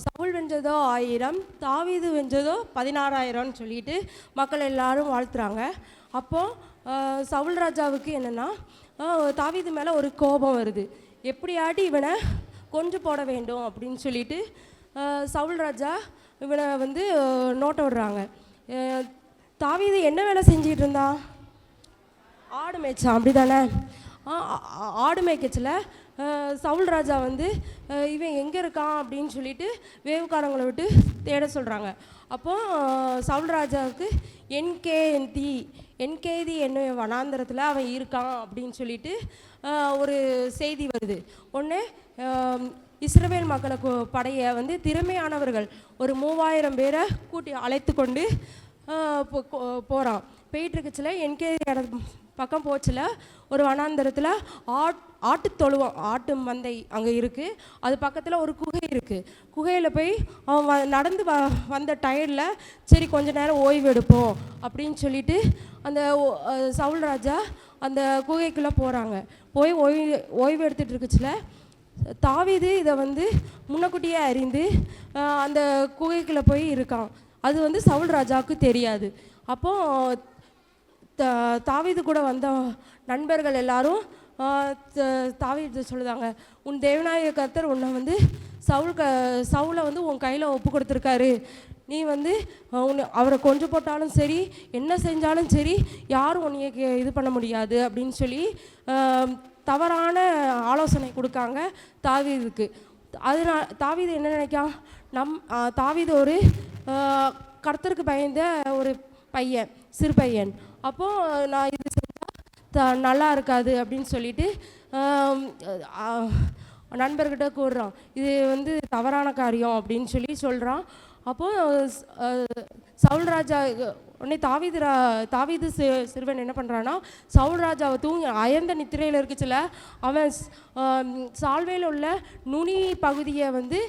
சவுல் வெஞ்சதோ 1000, தாவீது வெஞ்சதோ 16,000 சொல்லிட்டு மக்கள் எல்லாரும் வாழ்த்துறாங்க. அப்போது சவுல் ராஜாவுக்கு என்னென்னா தாவீது மேலே ஒரு கோபம் வருது. எப்படியாட்டி இவனை கொன்று போட வேண்டும் அப்படின்னு சொல்லிட்டு சவுல் ராஜா இவனை வந்து நோட்ட விடுறாங்க. தாவீது என்ன வேலை செஞ்சிகிட்டு இருந்தான்? ஆடு மேய்ச்சான் அப்படி தானே? ஆடு மேய்க்கச்சில் சவுல் ராஜா வந்து இவன் எங்கே இருக்கான் அப்படின்னு சொல்லிட்டு வேவுக்காரங்களை விட்டு தேட சொல்கிறாங்க. அப்போது சவுல் ராஜாவுக்கு என்கேதி என்ன வனாந்தரத்தில் அவன் இருக்கான் அப்படின்னு சொல்லிட்டு ஒரு செய்தி வருது. ஒன்று இஸ்ரவேல் மக்களை படையை வந்து திறமையானவர்கள் ஒரு 3000 பேரை கூட்டி அழைத்து கொண்டு போகிறான். போயிட்டுருக்குச்சில் என்கேதி பக்கம் போச்சில் ஒரு வனாந்தரத்தில் ஆட்டு மந்தை அங்கே இருக்குது. அது பக்கத்தில் ஒரு குகை இருக்குது. குகையில் போய் அவன் நடந்து வந்த டயர்டில் சரி கொஞ்ச நேரம் ஓய்வு எடுப்போம் அப்படின்னு சொல்லிட்டு அந்த சவுல் ராஜா அந்த குகைக்குள்ளே போகிறாங்க. போய் ஓய்வு எடுத்துகிட்டு இருக்குச்சில் தாவீது இதை வந்து முன்னக்கூட்டியே அறிந்து அந்த குகைக்குள்ளே போய் இருக்கான். அது வந்து சவுல் ராஜாவுக்கு தெரியாது. அப்போது தாவீது கூட வந்த நண்பர்கள் எல்லாரும் தாவீது சொல்லுதாங்க, உன் தேவனாய கர்த்தர் உன்னை வந்து சவுலை வந்து உன் கையில் ஒப்பு கொடுத்துருக்காரு. நீ வந்து அவரை கொன்று போட்டாலும் சரி என்ன செஞ்சாலும் சரி யாரும் உன்னைய இது பண்ண முடியாது அப்படின்னு சொல்லி தவறான ஆலோசனை கொடுக்காங்க தாவீதுக்கு. அதனால் தாவீது என்ன நினைக்கான்? தாவீது ஒரு கர்த்தருக்கு பயந்த ஒரு பையன், சிறு பையன். அப்போது நான் இது செஞ்சால் நல்லா இருக்காது அப்படின்னு சொல்லிட்டு நண்பர்கிட்ட கூறுறான். இது வந்து தவறான காரியம் அப்படின்னு சொல்கிறான். அப்போது சவுல் ராஜா உடனே தாவீது சிறுவன் என்ன பண்ணுறான்னா, சவுல் ராஜாவை அயர்ந்த நித்திரையில் இருக்குச்சுல, அவன் சால்வையில் உள்ள நுனி பகுதியை வந்து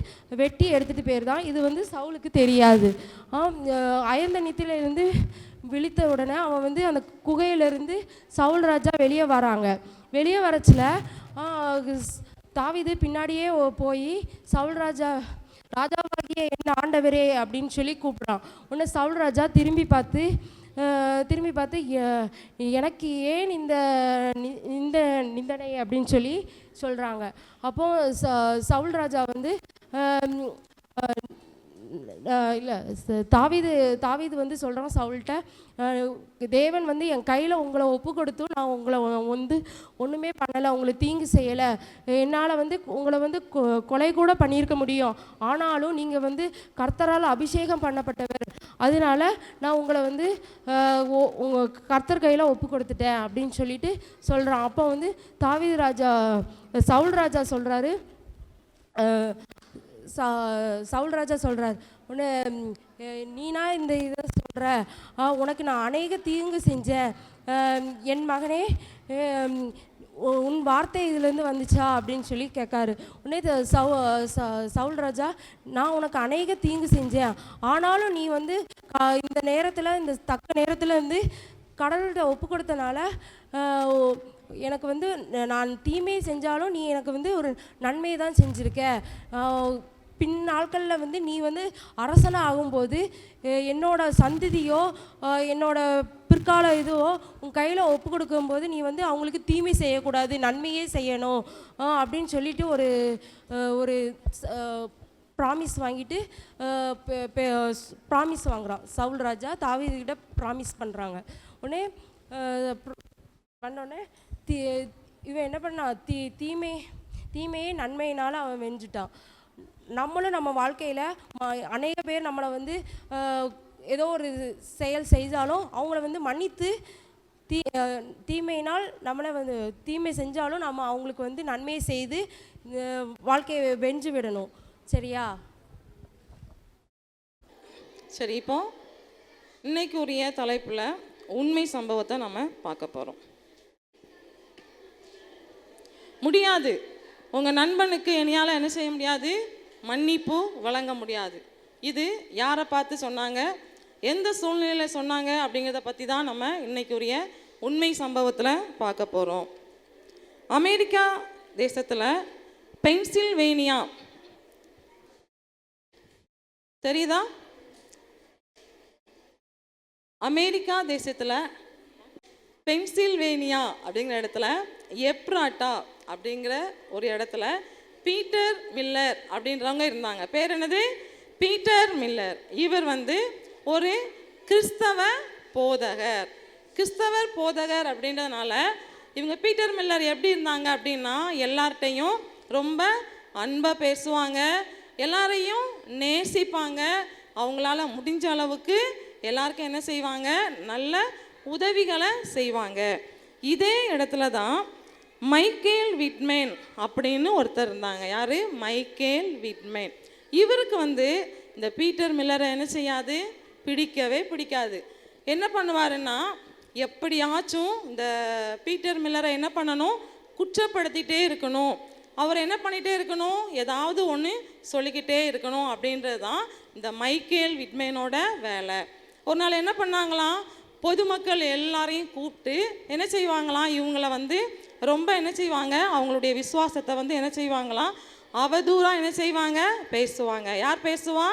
வெட்டி எடுத்துகிட்டு போயிருந்தான். இது வந்து சவுலுக்கு தெரியாது. அயர்ந்த நித்திரையிலேருந்து விழித்த உடனே அவன் வந்து அந்த குகையிலேருந்து சவுல் ராஜா வெளியே வராங்க. வெளியே வரச்சில தாவீது பின்னாடியே போய் சவுல் ராஜாவாகிய என்ன ஆண்டவரே அப்படின்னு சொல்லி கூப்பிட்றான். உடனே சவுல் ராஜா திரும்பி பார்த்து எனக்கு ஏன் இந்த நிந்தனை அப்படின்னு சொல்லி சொல்கிறாங்க. அப்போது சவுல் ராஜா வந்து இல்லை தாவீது வந்து சொல்கிறான் சவுல்கிட்ட, தேவன் வந்து என் கையில் உங்களை ஒப்பு கொடுத்து நான் உங்களை வந்து ஒன்றுமே பண்ணலை, உங்களுக்கு தீங்கு செய்யலை, என்னால் வந்து உங்களை வந்து கொலை கூட பண்ணியிருக்க முடியும், ஆனாலும் நீங்கள் வந்து கர்த்தரால் அபிஷேகம் பண்ணப்பட்டவர், அதனால நான் உங்களை வந்து உங்கள் கர்த்தர் கையில் ஒப்பு கொடுத்துட்டேன் அப்படின்னு சொல்லிட்டு சொல்கிறான். அப்போ வந்து சவுல் ராஜா சொல்கிறாரு, சவுல் ராஜா சொல்கிறார், உன்னை நீனா இந்த இதை சொல்கிற, உனக்கு நான் அநேக தீங்கு செஞ்சேன், என் மகனே உன் வார்த்தை இதுலேருந்து வந்துச்சா அப்படின்னு சொல்லி கேட்காரு. உடனே சவுல் ராஜா, நான் உனக்கு அநேக தீங்கு செஞ்சேன், ஆனாலும் நீ வந்து இந்த நேரத்தில் இந்த தக்க நேரத்தில் வந்து கடவுள்கிட்ட ஒப்பு கொடுத்தனால எனக்கு வந்து நான் தீமையை செஞ்சாலும் நீ எனக்கு வந்து ஒரு நன்மையை தான் செஞ்சுருக்க, பின் நாட்களில் வந்து நீ வந்து அரசனாக ஆகும்போது என்னோட சந்ததியோ என்னோட பிற்கால இதுவோ உன் கையில் ஒப்பு கொடுக்கும்போது நீ வந்து அவங்களுக்கு தீமை செய்யக்கூடாது, நன்மையே செய்யணும் அப்படின்னு சொல்லிட்டு ஒரு ப்ராமிஸ் வாங்கிட்டு ப்ராமிஸ் வாங்குகிறான். சவுல் ராஜா தாவீதுகிட்ட ப்ராமிஸ் பண்ணுறாங்க. உடனே பண்ணோடனே இவன் என்ன பண்ணான், தீமையே நன்மையினால் அவன் வெஞ்சிட்டான். நம்மளும் நம்ம வாழ்க்கையில் அநேக பேர் நம்மளை வந்து ஏதோ ஒரு செயல் செய்தாலும் அவங்கள வந்து மன்னித்து தீமையினால் நம்மளை வந்து தீமை செஞ்சாலும் நம்ம அவங்களுக்கு வந்து நன்மையை செய்து வாழ்க்கையை வெஞ்சு விடணும். சரியா? சரி, இப்போ இன்னைக்கு உரிய தலைப்பில் உண்மை சம்பவத்தை நம்ம பார்க்க போகிறோம். முடியாது, உங்கள் நண்பனுக்கு என்னையால் என்ன செய்ய முடியாது, மன்னிப்பு வழங்க முடியாது. இது யாரை பார்த்து சொன்னாங்க, எந்த சூழ்நிலையில் சொன்னாங்க அப்படிங்கிறத பற்றி தான் நம்ம இன்னைக்குரிய உண்மை சம்பவத்தில் பார்க்க போகிறோம். அமெரிக்கா தேசத்தில் பென்சில்வேனியா தெரியுதா? அமெரிக்கா தேசத்தில் பென்சில்வேனியா அப்படிங்கிற இடத்துல எப்ராட்டா அப்படிங்கிற ஒரு இடத்துல பீட்டர் மில்லர் அப்படின்றவங்க இருந்தாங்க. பேர் என்னது? Peter Miller. இவர் வந்து ஒரு கிறிஸ்தவர் போதகர் அப்படின்றதுனால இவங்க பீட்டர் மில்லர் எப்படி இருந்தாங்க அப்படின்னா, எல்லார்ட்டையும் ரொம்ப அன்பாக பேசுவாங்க, எல்லாரையும் நேசிப்பாங்க, அவங்களால முடிஞ்ச அளவுக்கு எல்லாருக்கும் என்ன செய்வாங்க, நல்ல உதவிகளை செய்வாங்க. இதே இடத்துல தான் மைக்கேல் விட்மேன் அப்படின்னு ஒருத்தர் இருந்தாங்க. யார்? Michael Whitman. இவருக்கு வந்து இந்த பீட்டர் மில்லரை என்ன செய்யாது, பிடிக்கவே பிடிக்காது. என்ன பண்ணுவாருன்னா, எப்படியாச்சும் இந்த பீட்டர் மில்லரை என்ன பண்ணணும், குற்றப்படுத்திகிட்டே இருக்கணும், அவர் என்ன பண்ணிகிட்டே இருக்கணும், ஏதாவது ஒன்று சொல்லிக்கிட்டே இருக்கணும் அப்படின்றது தான் இந்த மைக்கேல் விட்மேனோட வேலை. ஒரு நாள் என்ன பண்ணாங்களாம், பொதுமக்கள் எல்லாரையும் கூப்பிட்டு என்ன செய்வாங்களாம், இவங்கள வந்து ரொம்ப என்ன செய்வாங்க, அவங்களுடைய விசுவாசத்தை வந்து என்ன செய்வாங்களாம், அவதூறாக என்ன செய்வாங்க, பேசுவாங்க. யார் பேசுவா?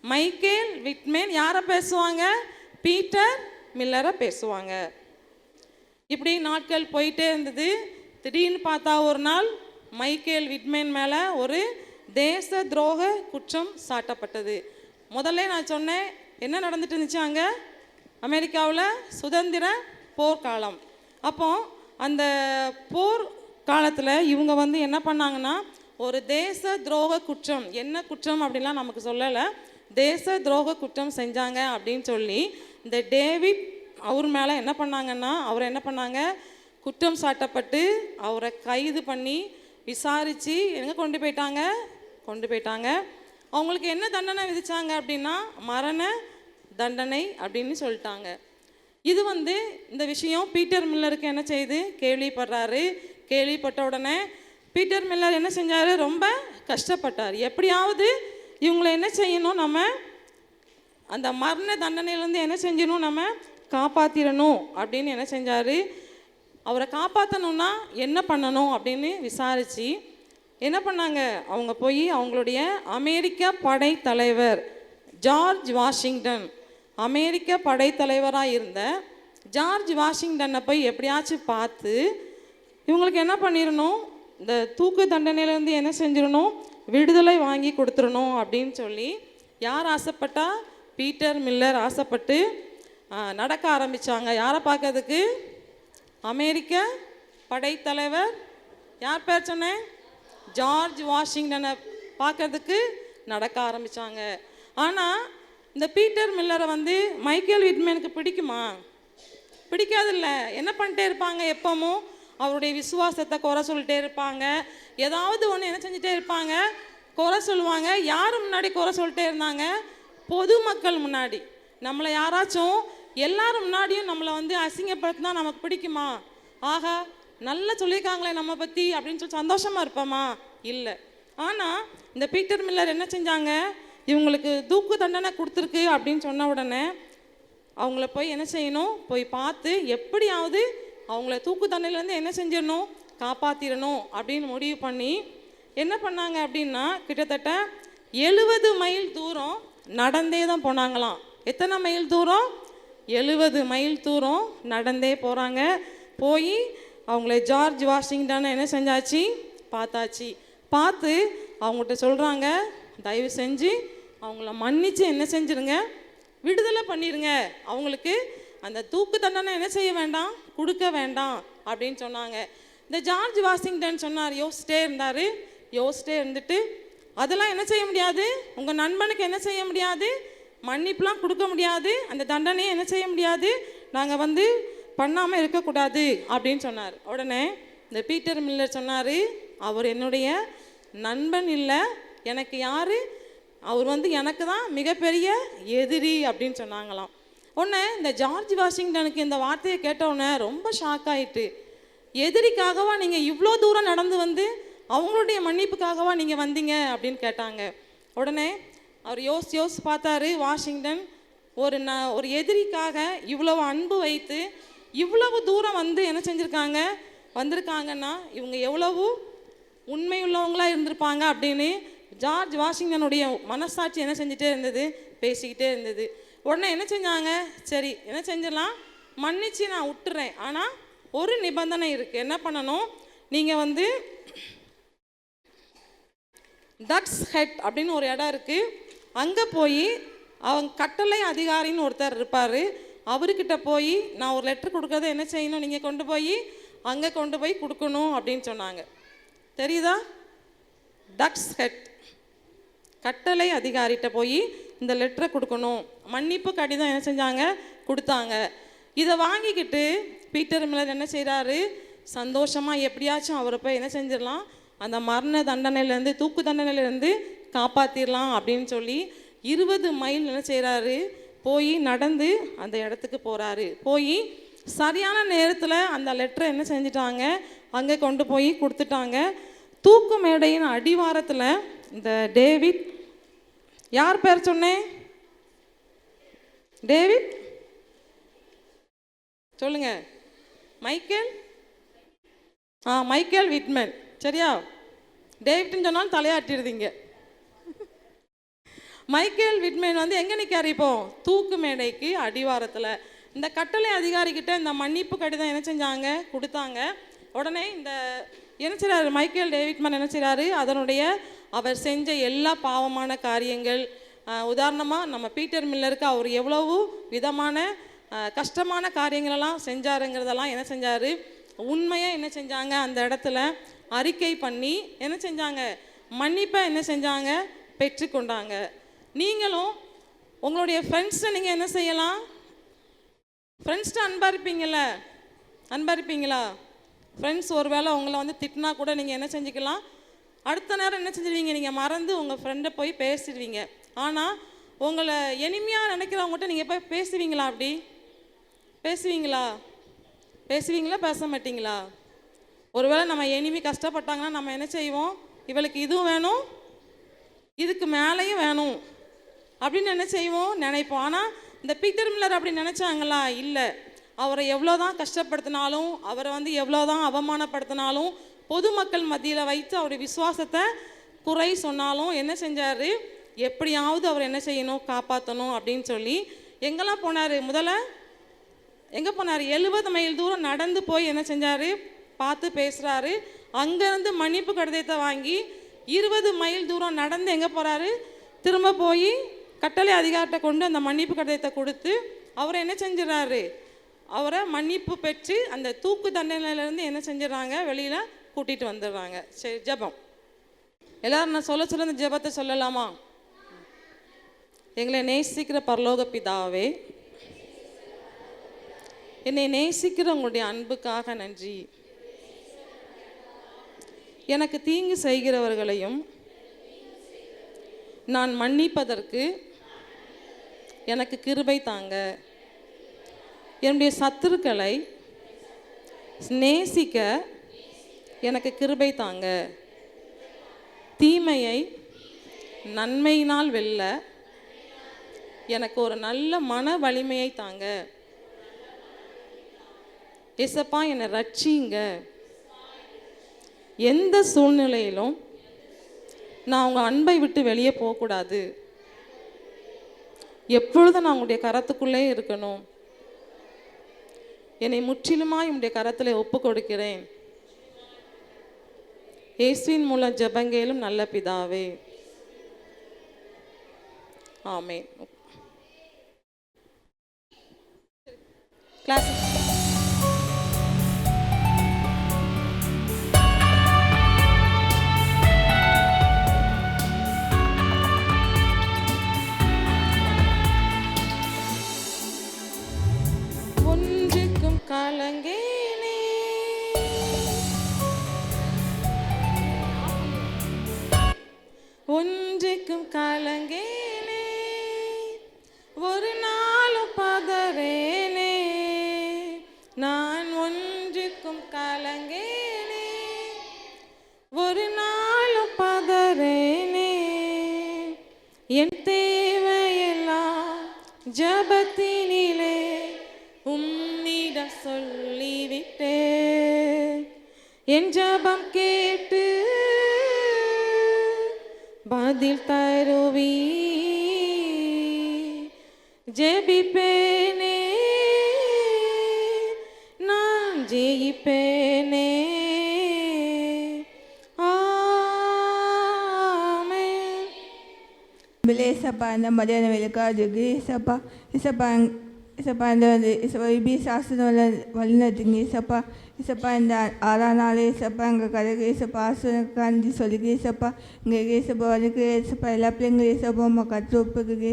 Michael Whitman. யாரை பேசுவாங்க? பீட்டர் மில்லரை பேசுவாங்க. இப்படி நாட்கள் போயிட்டே இருந்தது. திடீர்னு பார்த்தா ஒரு நாள் மைக்கேல் விட்மேன் மேலே ஒரு தேச துரோக குற்றம் சாட்டப்பட்டது. முதல்ல நான் சொன்னேன் என்ன நடந்துட்டு இருந்துச்சு, அங்கே அமெரிக்காவில் சுதந்திர போர்க்காலம். அப்போ அந்த போர் காலத்தில் இவங்க வந்து என்ன பண்ணாங்கன்னா, ஒரு தேச துரோக குற்றம், என்ன குற்றம் அப்படின்லாம் நமக்கு சொல்லலை, தேச துரோக குற்றம் செஞ்சாங்க அப்படின்னு சொல்லி இந்த டேவிட் அவர் மேலே என்ன பண்ணாங்கன்னா, அவரை என்ன பண்ணாங்க, குற்றம் சாட்டப்பட்டு அவரை கைது பண்ணி விசாரித்து எங்கே கொண்டு போயிட்டாங்க. அவங்களுக்கு என்ன தண்டனை விதிச்சாங்க அப்படின்னா மரண தண்டனை அப்படின்னு சொல்லிட்டாங்க. இது இந்த விஷயம் பீட்டர் மில்லருக்கு என்ன செய்து கேள்விப்படுறாரு. கேள்விப்பட்ட உடனே பீட்டர் மில்லர் என்ன செஞ்சார், ரொம்ப கஷ்டப்பட்டார். எப்படியாவது இவங்களை என்ன செய்யணும், நம்ம அந்த மரண தண்டனையிலேருந்து என்ன செஞ்சிடணும், நம்ம காப்பாற்றிடணும் அப்படின்னு என்ன செஞ்சார். அவரை காப்பாற்றணுன்னா என்ன பண்ணணும் அப்படின்னு விசாரித்து என்ன பண்ணாங்க, அவங்க போய் அவங்களுடைய அமெரிக்க படைத்தலைவர் ஜார்ஜ் வாஷிங்டன், அமெரிக்க படைத்தலைவராக இருந்த ஜார்ஜ் வாஷிங்டனை போய் எப்படியாச்சும் பார்த்து இவங்களுக்கு என்ன பண்ணிடணும், இந்த தூக்கு தண்டனையிலேருந்து என்ன செஞ்சிடணும், விடுதலை வாங்கி கொடுத்துடணும் அப்படின்னு சொல்லி யார் ஆசைப்பட்டா, பீட்டர் மில்லர் ஆசைப்பட்டு நடக்க ஆரம்பித்தாங்க. யாரை பார்க்கறதுக்கு, அமெரிக்க படைத்தலைவர் யார் பேர் சொன்னேன், ஜார்ஜ் வாஷிங்டனை பார்க்கறதுக்கு நடக்க ஆரம்பித்தாங்க. ஆனால் இந்த பீட்டர் மில்லரை மைக்கேல் விட்மேனுக்கு பிடிக்குமா, பிடிக்காதில்ல. என்ன பண்ணிட்டே இருப்பாங்க, எப்பவும் அவருடைய விசுவாசத்தை குறை சொல்லிட்டே இருப்பாங்க. ஏதாவது ஒன்று என்ன செஞ்சுட்டே இருப்பாங்க, குறை சொல்லுவாங்க. யார் முன்னாடி குறை சொல்லிட்டே இருந்தாங்க, பொதுமக்கள் முன்னாடி. நம்மளை யாராச்சும் எல்லாரும் முன்னாடியும் நம்மளை அசிங்கப்படுத்தினா நமக்கு பிடிக்குமா, ஆகா நல்லா சொல்லியிருக்காங்களே நம்ம பற்றி அப்படின்னு சொல்லி சந்தோஷமாக இருப்போமா, இல்லை. ஆனால் இந்த பீட்டர் மில்லர் என்ன செஞ்சாங்க, இவங்களுக்கு தூக்கு தண்டனை கொடுத்துருக்கு அப்படின்னு சொன்ன உடனே அவங்கள போய் என்ன செய்யணும், போய் பார்த்து எப்படியாவது அவங்கள தூக்கு தண்டனையிலேருந்து என்ன செஞ்சிடணும், காப்பாற்றிடணும் அப்படின்னு முடிவு பண்ணி என்ன பண்ணாங்க அப்படின்னா கிட்டத்தட்ட 70 மைல் தூரம் நடந்தே தான் போனாங்களாம். எத்தனை மைல் தூரம், 70 மைல் தூரம் நடந்தே போகிறாங்க. போய் அவங்கள ஜார்ஜ் வாஷிங்டனை என்ன செஞ்சாச்சு, பார்த்தாச்சு. பார்த்து அவங்கள்ட்ட சொல்கிறாங்க, தயவு செஞ்சு அவங்கள மன்னித்து என்ன செஞ்சுருங்க, விடுதலை பண்ணிடுங்க, அவங்களுக்கு அந்த தூக்கு தண்டனை என்ன செய்ய வேண்டாம், கொடுக்க வேண்டாம் அப்படின்னு சொன்னாங்க. இந்த ஜார்ஜ் வாஷிங்டன் சொன்னார், யோசிச்சிட்டே இருந்தார். யோசிச்சிட்டே இருந்துட்டு அதெல்லாம் என்ன செய்ய முடியாது, உங்கள் நண்பனுக்கு என்ன செய்ய முடியாது, மன்னிப்புலாம் கொடுக்க முடியாது, அந்த தண்டனையை என்ன செய்ய முடியாது, நாங்கள் பண்ணாமல் இருக்கக்கூடாது அப்படின்னு சொன்னார். உடனே இந்த பீட்டர் மில்லர் சொன்னார், அவர் என்னுடைய நண்பன் இல்லை, எனக்கு யார், அவர் எனக்கு தான் மிகப்பெரிய எதிரி அப்படின்னு சொன்னாங்களாம். உடனே இந்த ஜார்ஜ் வாஷிங்டனுக்கு இந்த வார்த்தையை கேட்டவுடனே ரொம்ப ஷாக் ஆகிட்டு, எதிரிக்காகவா நீங்கள் இவ்வளோ தூரம் நடந்து அவங்களுடைய மன்னிப்புக்காகவா நீங்கள் வந்தீங்க அப்படின்னு கேட்டாங்க. உடனே அவர் யோசிச்சு பார்த்தாரு, வாஷிங்டன் ஒரு எதிரிக்காக இவ்வளவு அன்பு வைத்து இவ்வளவு தூரம் என்ன செஞ்சுருக்காங்க, வந்திருக்காங்கன்னா இவங்க எவ்வளவு உண்மையுள்ளவங்களா இருந்திருப்பாங்க அப்படின்னு ஜார்ஜ் வாஷிங்டனுடைய மனசாட்சி என்ன செஞ்சுட்டே இருந்தது, பேசிக்கிட்டே இருந்தது. உடனே என்ன செஞ்சாங்க, சரி என்ன செஞ்சிடலாம், மன்னிச்சு நான் விட்டுறேன், ஆனால் ஒரு நிபந்தனை இருக்குது, என்ன பண்ணணும், நீங்கள் டக்ஸ் ஹெட் அப்படின்னு ஒரு இடம் இருக்குது, அங்கே போய் அவங்க கட்டளை அதிகாரின்னு ஒருத்தர் இருப்பார், அவர்கிட்ட போய் நான் ஒரு லெட்டர் கொடுக்கறத என்ன செய்யணும், நீங்கள் கொண்டு போய் அங்கே கொண்டு போய் கொடுக்கணும் அப்படின்னு சொன்னாங்க. தெரியுதா, டக்ஸ் ஹெட் கட்டளை அதிகாரிகிட்ட போய் இந்த லெட்டரை கொடுக்கணும். மன்னிப்பு கடிதம் என்ன செஞ்சாங்க, கொடுத்தாங்க. இதை வாங்கிக்கிட்டு பீட்டர் மில்லர் என்ன செய்கிறாரு, சந்தோஷமாக எப்படியாச்சும் அவரை போய் என்ன செஞ்சிடலாம், அந்த மரண தண்டனையிலேருந்து தூக்கு தண்டனையிலேருந்து காப்பாற்றிடலாம் அப்படின்னு சொல்லி 20 மைல் என்ன செய்கிறாரு, போய் நடந்து அந்த இடத்துக்கு போகிறாரு. போய் சரியான நேரத்தில் அந்த லெட்டரை என்ன செஞ்சிட்டாங்க, அங்கே கொண்டு போய் கொடுத்துட்டாங்க. தூக்கு மேடையின் அடிவாரத்தில் இந்த டேவிட், யார் பேர் சொன்னேன், டேவிட் சொல்லுங்க, மைக்கேல், மைக்கேல் விட்மேன், சரியா, டேவிட்னு சொன்னாலும் தலையாட்டிடுதீங்க. மைக்கேல் விட்மேன் எங்கே நிற்காரு, இப்போ தூக்கு மேடைக்கு அடிவாரத்தில். இந்த கட்டளை அதிகாரிக்கிட்ட இந்த மன்னிப்பு கடிதம் என்ன செஞ்சாங்க, கொடுத்தாங்க. உடனே இந்த என்ன செய்கிறாரு, மைக்கேல் டேவிட்மேன் என்ன செய்கிறாரு, அதனுடைய அவர் செஞ்ச எல்லா பாவமான காரியங்கள், உதாரணமாக நம்ம பீட்டர் மில்லருக்கு அவர் எவ்வளவு விதமான கஷ்டமான காரியங்களெல்லாம் செஞ்சாருங்கிறதெல்லாம் என்ன செஞ்சார், உண்மையாக என்ன செஞ்சாங்க, அந்த இடத்துல அறிக்கை பண்ணி என்ன செஞ்சாங்க, மன்னிப்பை என்ன செஞ்சாங்க, பெற்றுக்கொண்டாங்க. நீங்களும் உங்களுடைய ஃப்ரெண்ட்ஸை நீங்கள் என்ன செய்யலாம், ஃப்ரெண்ட்ஸ்ட்டு அன்பாக இருப்பீங்கள, அன்பாக இருப்பீங்களா, ஃப்ரெண்ட்ஸ் ஒரு வேளை உங்களை திட்டினா கூட நீங்கள் என்ன செஞ்சுக்கலாம், அடுத்த நேரம் என்ன செஞ்சிருவீங்க, நீங்கள் மறந்து உங்கள் ஃப்ரெண்டை போய் பேசிடுவீங்க. ஆனால் உங்களை எளிமையாக நினைக்கிறவங்ககிட்ட நீங்கள் போய் பேசுவீங்களா? அப்படி பேசுவீங்களா? பேச மாட்டீங்களா? ஒருவேளை நம்ம எனிமி கஷ்டப்பட்டாங்கன்னா நம்ம என்ன செய்வோம், இவளுக்கு இதுவும் வேணும், இதுக்கு மேலேயும் வேணும் அப்படின்னு என்ன செய்வோம், நினைப்போம். ஆனால் இந்த பீட்டர் மில்லர் அப்படி நினச்சாங்களா? இல்லை. அவரை எவ்வளோதான் கஷ்டப்படுத்தினாலும், அவரை எவ்வளோதான் அவமானப்படுத்தினாலும், பொதுமக்கள் மத்தியில் வைத்து அவருடைய விசுவாசத்தை குறை சொன்னாலும் என்ன செஞ்சார், எப்படியாவது அவர் என்ன செய்யணும், காப்பாற்றணும் அப்படின்னு சொல்லி எங்கெல்லாம் போனார்? முதல்ல எங்கே போனார்? 70 மைல் தூரம் நடந்து போய் என்ன செஞ்சார், பார்த்து பேசுகிறாரு. அங்கேருந்து மன்னிப்பு கடிதத்தை வாங்கி 20 மைல் தூரம் நடந்து எங்கே போகிறாரு, திரும்ப போய் கட்டளை அதிகாரத்தை கொண்டு அந்த மன்னிப்பு கடிதத்தை கொடுத்து அவரை என்ன செஞ்சிடறாரு, அவரை மன்னிப்பு பெற்று அந்த தூக்கு தண்டனையிலேருந்து என்ன செஞ்சிடறாங்க, வெளியில் கூட்டிகிட்டு வந்துடுறாங்க. சரி, ஜெபம். எல்லாரும் நான் சொல்ல இந்த ஜெபத்தை சொல்லலாமா? எங்களை நேசிக்கிற பரலோக பிதாவே, என்னை நேசிக்கிற உங்களுடைய அன்புக்காக நன்றி. எனக்கு தீங்கு செய்கிறவர்களையும் நான் மன்னிப்பதற்கு எனக்கு கிருபை தாங்க. என்னுடைய சத்துருக்களை நேசிக்க எனக்கு கிருபை தாங்க. தீமையை நன்மையினால் வெல்ல எனக்கு ஒரு நல்ல மன வலிமையை தாங்க. ஏசப்பா, என்னை ரட்சிங்க. எந்த சூழ்நிலையிலும் நான் உங்கள் அன்பை விட்டு வெளியே போகக்கூடாது. எப்பொழுதும் நான் உங்களுடைய கரத்துக்குள்ளே இருக்கணும். என்னை முற்றிலுமாய் உங்களுடைய கரத்தில் ஒப்பு கொடுக்கிறேன். இயேசுவின் மூலம் ஜெபங்கேலும் நல்ல பிதாவே, ஆமென். கிளாஸ் ஒன்றுக்கும் கலங்கேனே, ஒன்றுக்கும் கலங்கேனே, ஒரு நாளும் பதறேனே. நான் ஒன்றுக்கும் கலங்கேனே, ஒரு நாளும் பதறேனே. என் தேவையெல்லாம் ஜபத்தினிலே உம்மிடம் சொல்லிவிட்டே. என் ஜபம் கேட்டு பதில் தருவி. ஜெபிப்பேனே, நான் ஜெயிப்பேனே. ஆமென். Isapa na Mariana Velika Jagi Isapa and Ibi Sasan Valinating Isapa and Aranale Sapanga Karaka Isapa Kandi Soligi Isapa Gagi Isapa Isapa Lapling Isapa Makatu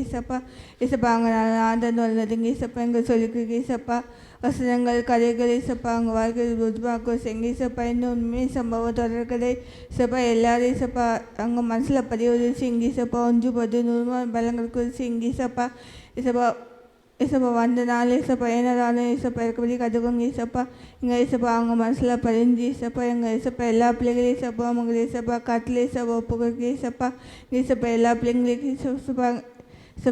Isapa Isapanga Nolading Isapa and Soliki Isapa Asangal Karaka Isapa Waka Rudbako Sengi Isapa and Misamba Tarakade Sapa Ella Isapa Angamansla Padio Singi Isapa Onju Padunuma Balangaku Singi Isapa Isapa Vandanale Isapa Enarana Isapa Ekabadi Kadagung Isapa Inga Isapa Angamansla Parinji Isapa Inga Isapa Ella Pling Isapa Mangal Isapa Katli Isapa Pukaki Isapa Isapa Ella Pling Isapa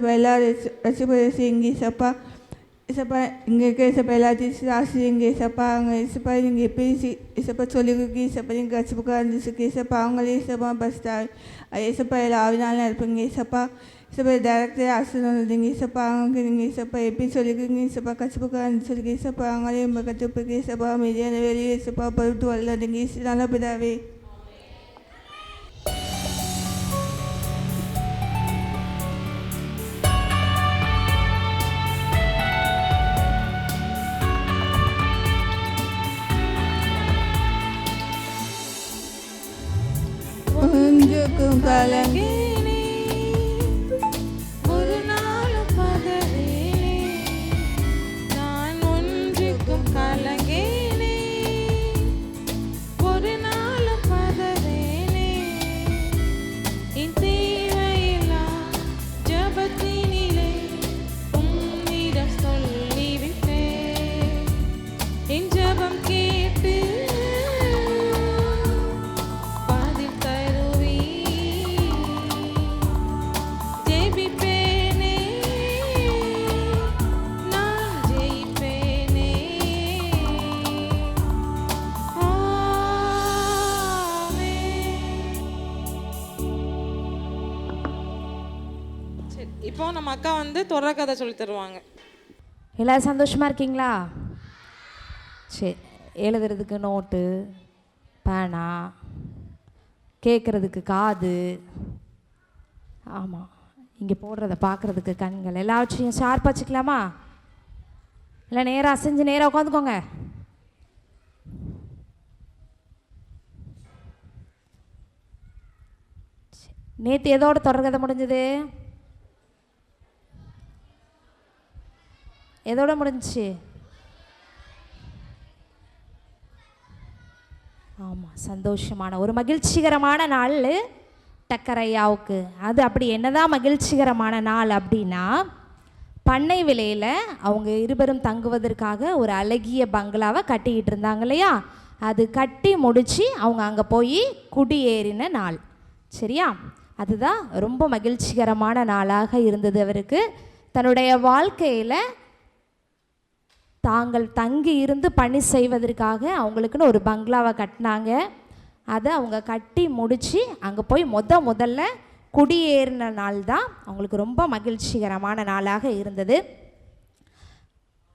Ella Isapa Singi Isapa Isapa Inga Isapa Ella Singi Isapa Isapa Inga Pisi Isapa Soliki Isapa Inga Isapa Isapa Angali Isapa Basta Isapa Ella Avinal Ping Isapa Isapa Director Arsenal Dingi Isapa Angi Isapa Episodic Isapa Kasuka and Soliki Isapa Angali Makatupi Isapa Median Valley Isapa Parutu Alla Dingi Sinala Pidavi. Unjukum kalangini, ஒரு நாளும் பதறேனே. நான் ஒன்றுக்கும் கலங்கேனே, ஒரு நாளும் பதறேனே. இப்போ நம்ம அக்கா வந்து தொடர் கதை சொல்லி தருவாங்க. எல்லாரும் சந்தோஷமாக இருக்கீங்களா? சரி, எழுதுறதுக்கு நோட்டு, பேனா, கேட்குறதுக்கு காது, ஆமாம், இங்கே போடுறத பார்க்குறதுக்கு கண்கள், எல்லாவற்றையும் ஷார்ப்பாக வச்சுக்கலாமா? இல்லை நேராக அசைஞ்சு நேராக உட்காந்துக்கோங்க. நேற்று எதோட தொடர்கதை முடிஞ்சது? எதோட முடிஞ்சிச்சு? ஆமாம், சந்தோஷமான ஒரு மகிழ்ச்சிகரமான நாள் டக்கரையாவுக்கு. அது அப்படி என்னதான் மகிழ்ச்சிகரமான நாள் அப்படின்னா, பண்ணை விலையில் அவங்க இருவரும் தங்குவதற்காக ஒரு அழகிய பங்களாவை கட்டிக்கிட்டு இருந்தாங்க இல்லையா? அது கட்டி முடித்து அவங்க அங்கே போய் குடியேறின நாள். சரியா? அதுதான் ரொம்ப மகிழ்ச்சிகரமான நாளாக இருந்தது அவருக்கு. தன்னுடைய வாழ்க்கையில் தாங்கள் தங்கி இருந்து பணி செய்வதற்காக அவங்களுக்குன்னு ஒரு பங்களாவை கட்டினாங்க. அதை அவங்க கட்டி முடித்து அங்கே போய் முதல்ல குடியேறின நாள் தான் அவங்களுக்கு ரொம்ப மகிழ்ச்சிகரமான நாளாக இருந்தது.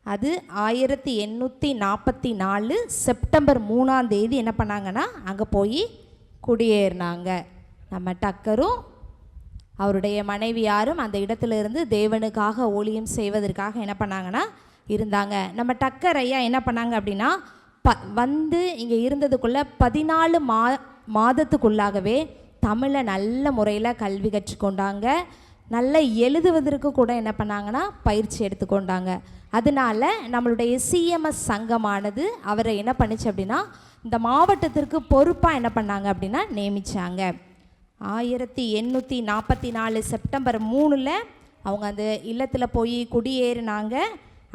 அது 1844 செப்டம்பர் 3 என்ன பண்ணாங்கன்னா அங்கே போய் குடியேறினாங்க. நம்ம டக்கரும் அவருடைய மனைவியாரும் அந்த இடத்துல இருந்து தேவனுக்காக ஊழியம் செய்வதற்காக என்ன பண்ணாங்கன்னா இருந்தாங்க. நம்ம டக்கர் ஐயா என்ன பண்ணாங்க அப்படின்னா வந்து இங்கே இருந்ததுக்குள்ளே 14 மாதத்துக்குள்ளாகவே தமிழை நல்ல முறையில் கல்வி கற்றுக்கொண்டாங்க. நல்ல எழுதுவதற்கு கூட என்ன பண்ணாங்கன்னா பயிற்சி எடுத்துக்கொண்டாங்க. அதனால நம்மளுடைய சிஎம்எஸ் சங்கமானது அவரை என்ன பண்ணிச்சு அப்படின்னா இந்த மாவட்டத்திற்கு பொறுப்பாக என்ன பண்ணாங்க அப்படின்னா நியமித்தாங்க. 1844 செப்டம்பர் 3 அவங்க அந்த இல்லத்தில் போய் குடியேறினாங்க.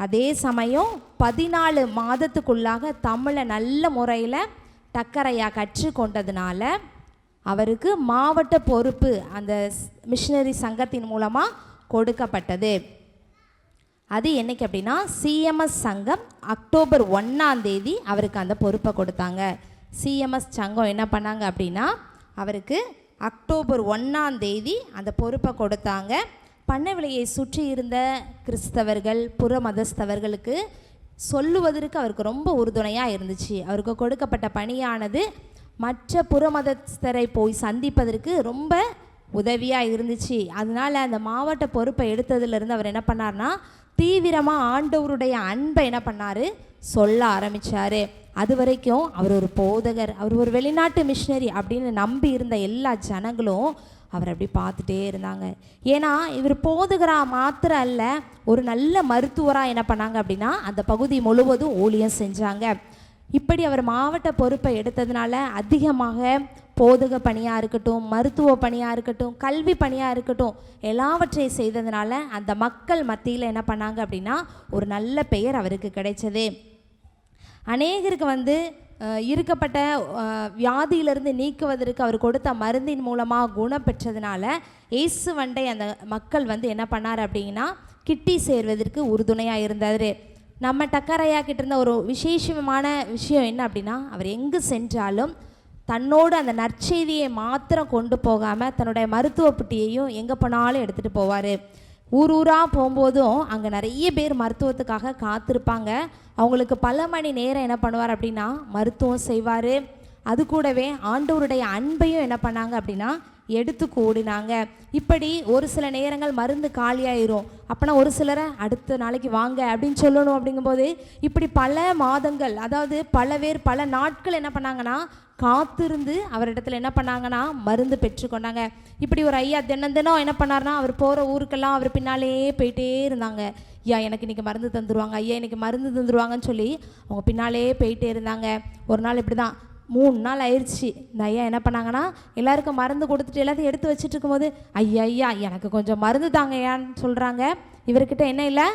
அதே சமயம் 14 மாதத்துக்குள்ளாக தமிழை நல்ல முறையில் டக்கரையா கற்றுக்கொண்டதுனால அவருக்கு மாவட்ட பொறுப்பு அந்த மிஷினரி சங்கத்தின் மூலமாக கொடுக்கப்பட்டது. அது என்னைக்கு அப்படின்னா சிஎம்எஸ் சங்கம் அக்டோபர் 1 அவருக்கு அந்த பொறுப்பை கொடுத்தாங்க. சிஎம்எஸ் சங்கம் என்ன பண்ணாங்க அப்படின்னா அவருக்கு அக்டோபர் 1 அந்த பொறுப்பை கொடுத்தாங்க. பண்ணைவிலையை சுற்றி இருந்த கிறிஸ்தவர்கள் புற மதஸ்தவர்களுக்கு சொல்லுவதற்கு அவருக்கு ரொம்ப உறுதுணையாக இருந்துச்சு. அவருக்கு கொடுக்கப்பட்ட பணியானது மற்ற புற மதஸ்தரை போய் சந்திப்பதற்கு ரொம்ப உதவியாக இருந்துச்சு. அதனால் அந்த மாவட்ட பொறுப்பை எடுத்ததுலேருந்து அவர் என்ன பண்ணார்னா தீவிரமாக ஆண்டவருடைய அன்பை என்ன பண்ணார் சொல்ல ஆரம்பித்தார். அது வரைக்கும் அவர் ஒரு போதகர், அவர் ஒரு வெளிநாட்டு மிஷினரி அப்படின்னு நம்பி இருந்த எல்லா ஜனங்களும் அவர் அப்படி பார்த்துட்டே இருந்தாங்க. ஏன்னா இவர் போதகராக மாத்திரம் அல்ல, ஒரு நல்ல மருத்துவராக என்ன பண்ணாங்க அப்படின்னா அந்த பகுதி முழுவதும் ஊழியம் செஞ்சாங்க. இப்படி அவர் மாவட்ட பொறுப்பை எடுத்ததுனால அதிகமாக போதக பணியாக இருக்கட்டும், மருத்துவ பணியாக இருக்கட்டும், கல்வி பணியாக இருக்கட்டும், எல்லாவற்றையும் செய்ததுனால அந்த மக்கள் மத்தியில் என்ன பண்ணாங்க அப்படின்னா ஒரு நல்ல பெயர் அவருக்கு கிடைச்சது. அநேகருக்கு இருக்கப்பட்ட வியாதியிலிருந்து நீக்குவதற்கு அவர் கொடுத்த மருந்தின் மூலமாக குணம் பெற்றதுனால இயேசுவண்டை அந்த மக்கள் என்ன பண்ணார் அப்படின்னா கிட்டி சேர்வதற்கு உறுதுணையாக இருந்தார். நம்ம டக்கரையா கிட்ட இருந்த ஒரு விசேஷமான விஷயம் என்ன அப்படின்னா அவர் எங்கு சென்றாலும் தன்னோடு அந்த நற்செய்தியை மாத்திரம் கொண்டு போகாமல் தன்னுடைய மருத்துவ புட்டியையும் எங்கே போனாலும் எடுத்துகிட்டு போவார். ஊர் ஊராக போகும்போதும் அங்கே நிறைய பேர் மருத்துவத்துக்காக காத்திருப்பாங்க. அவங்களுக்கு பல மணி நேரம் என்ன பண்ணுவார் அப்படின்னா மருத்துவம் செய்வார். அது கூடவே ஆண்டவருடைய அன்பையும் என்ன பண்ணாங்க அப்படின்னா எடுத்து கூடினாங்க. இப்படி ஒரு சில நேரங்கள் மருந்து காலியாயிரும், அப்போனா ஒரு சிலரை அடுத்த நாளைக்கு வாங்க அப்படின்னு சொல்லணும். அப்படிங்கும்போது இப்படி பல மாதங்கள், அதாவது பல பேர் பல நாட்கள் என்ன பண்ணாங்கன்னா காத்திருந்து அவரிடத்துல என்ன பண்ணாங்கன்னா மருந்து பெற்றுக்கொண்டாங்க. இப்படி ஒரு ஐயா தினம் என்ன பண்ணார்னா அவர் போகிற ஊருக்கெல்லாம் அவர் பின்னாலேயே போயிட்டே இருந்தாங்க. ஐயா எனக்கு இன்றைக்கி மருந்து தந்துடுவாங்க, ஐயா இன்றைக்கி மருந்து தந்துடுவாங்கன்னு சொல்லி அவங்க பின்னாலேயே போயிட்டே இருந்தாங்க. ஒரு நாள் இப்படி தான் 3 நாள் ஆயிடுச்சு. இந்த ஐயா என்ன பண்ணாங்கன்னா எல்லாருக்கும் மருந்து கொடுத்துட்டு எல்லாத்தையும் எடுத்து வச்சுட்டு இருக்கும்போது ஐயா எனக்கு கொஞ்சம் மருந்து தாங்க ஐயான்னு சொல்கிறாங்க. இவர்கிட்ட என்ன இல்லை,